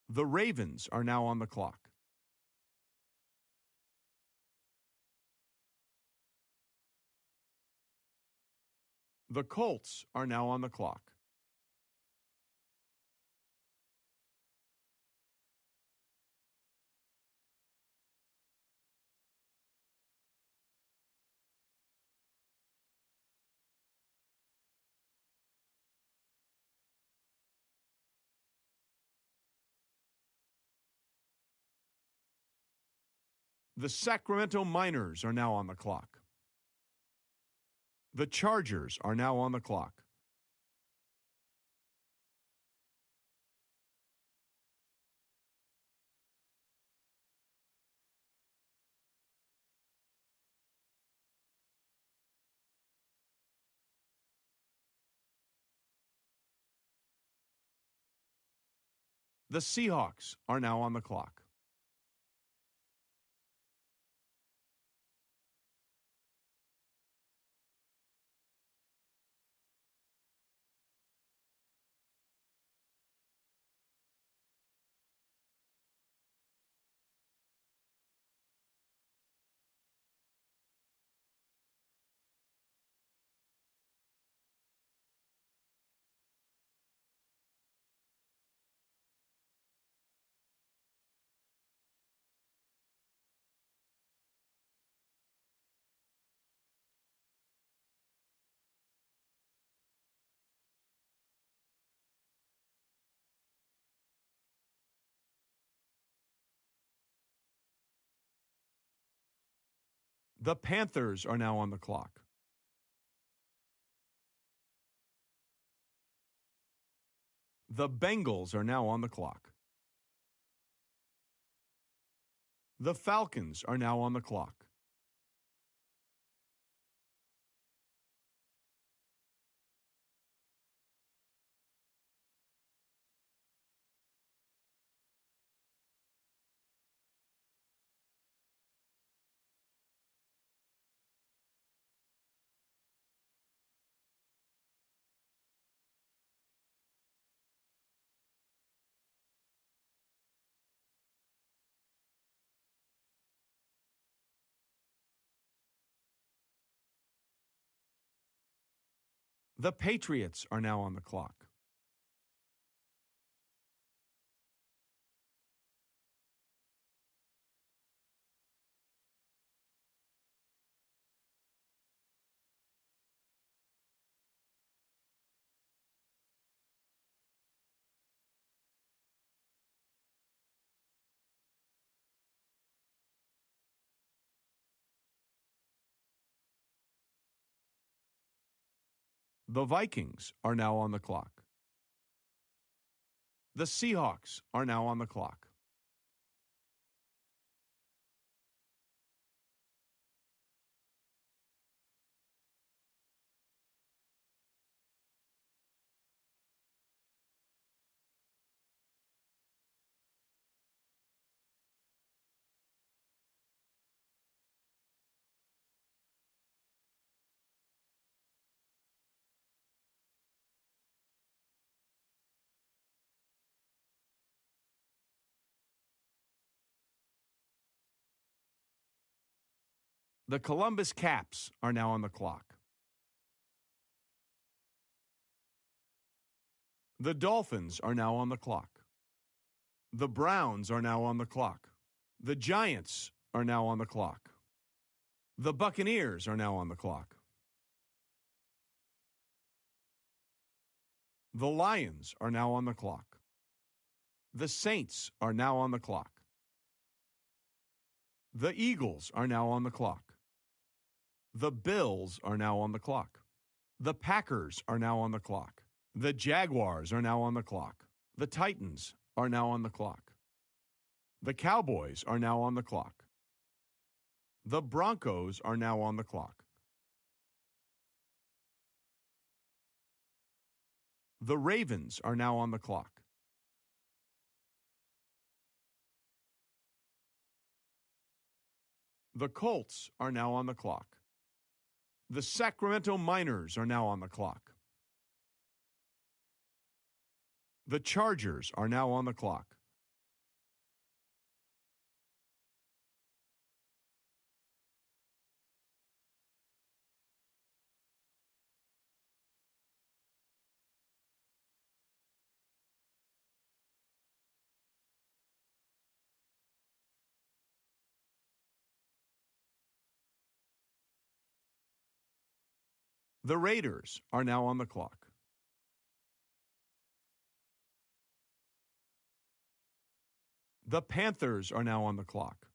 S5: The Ravens are now on the clock. The Colts are now on the clock. The Sacramento Miners are now on the clock. The Chargers are now on the clock. The Seahawks are now on the clock. The Panthers are now on the clock. The Bengals are now on the clock. The Falcons are now on the clock. The Patriots are now on the clock. The Vikings are now on the clock. The Seahawks are now on the clock. The Columbus Caps are now on the clock. The Dolphins are now on the clock. The Browns are now on the clock. The Giants are now on the clock. The Buccaneers are now on the clock. The Lions are now on the clock. The Saints are now on the clock. The Eagles are now on the clock. The Bills are now on the clock. The Packers are now on the clock. The Jaguars are now on the clock. The Titans are now on the clock. The Cowboys are now on the clock. The Broncos are now on the clock. The Ravens are now on the clock. The Colts are now on the clock. The Sacramento Miners are now on the clock. The Chargers are now on the clock. The Raiders are now on the clock. The Panthers are now on the clock.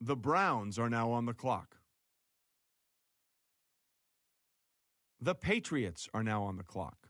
S5: The Browns are now on the clock. The Patriots are now on the clock.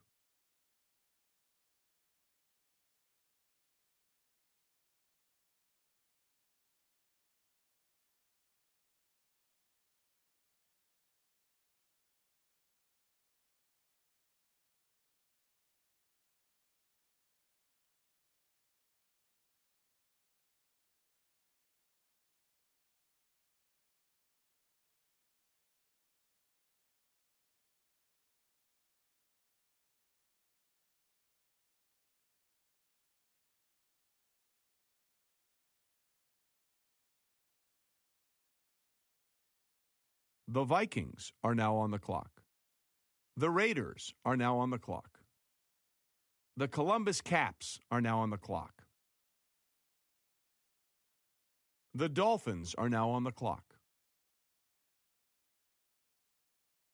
S5: The Vikings are now on the clock. The Raiders are now on the clock. The Columbus Caps are now on the clock. The Dolphins are now on the clock.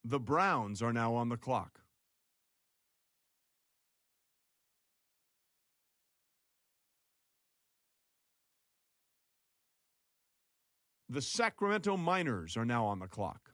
S5: The Browns are now on the clock. The Sacramento Miners are now on the clock.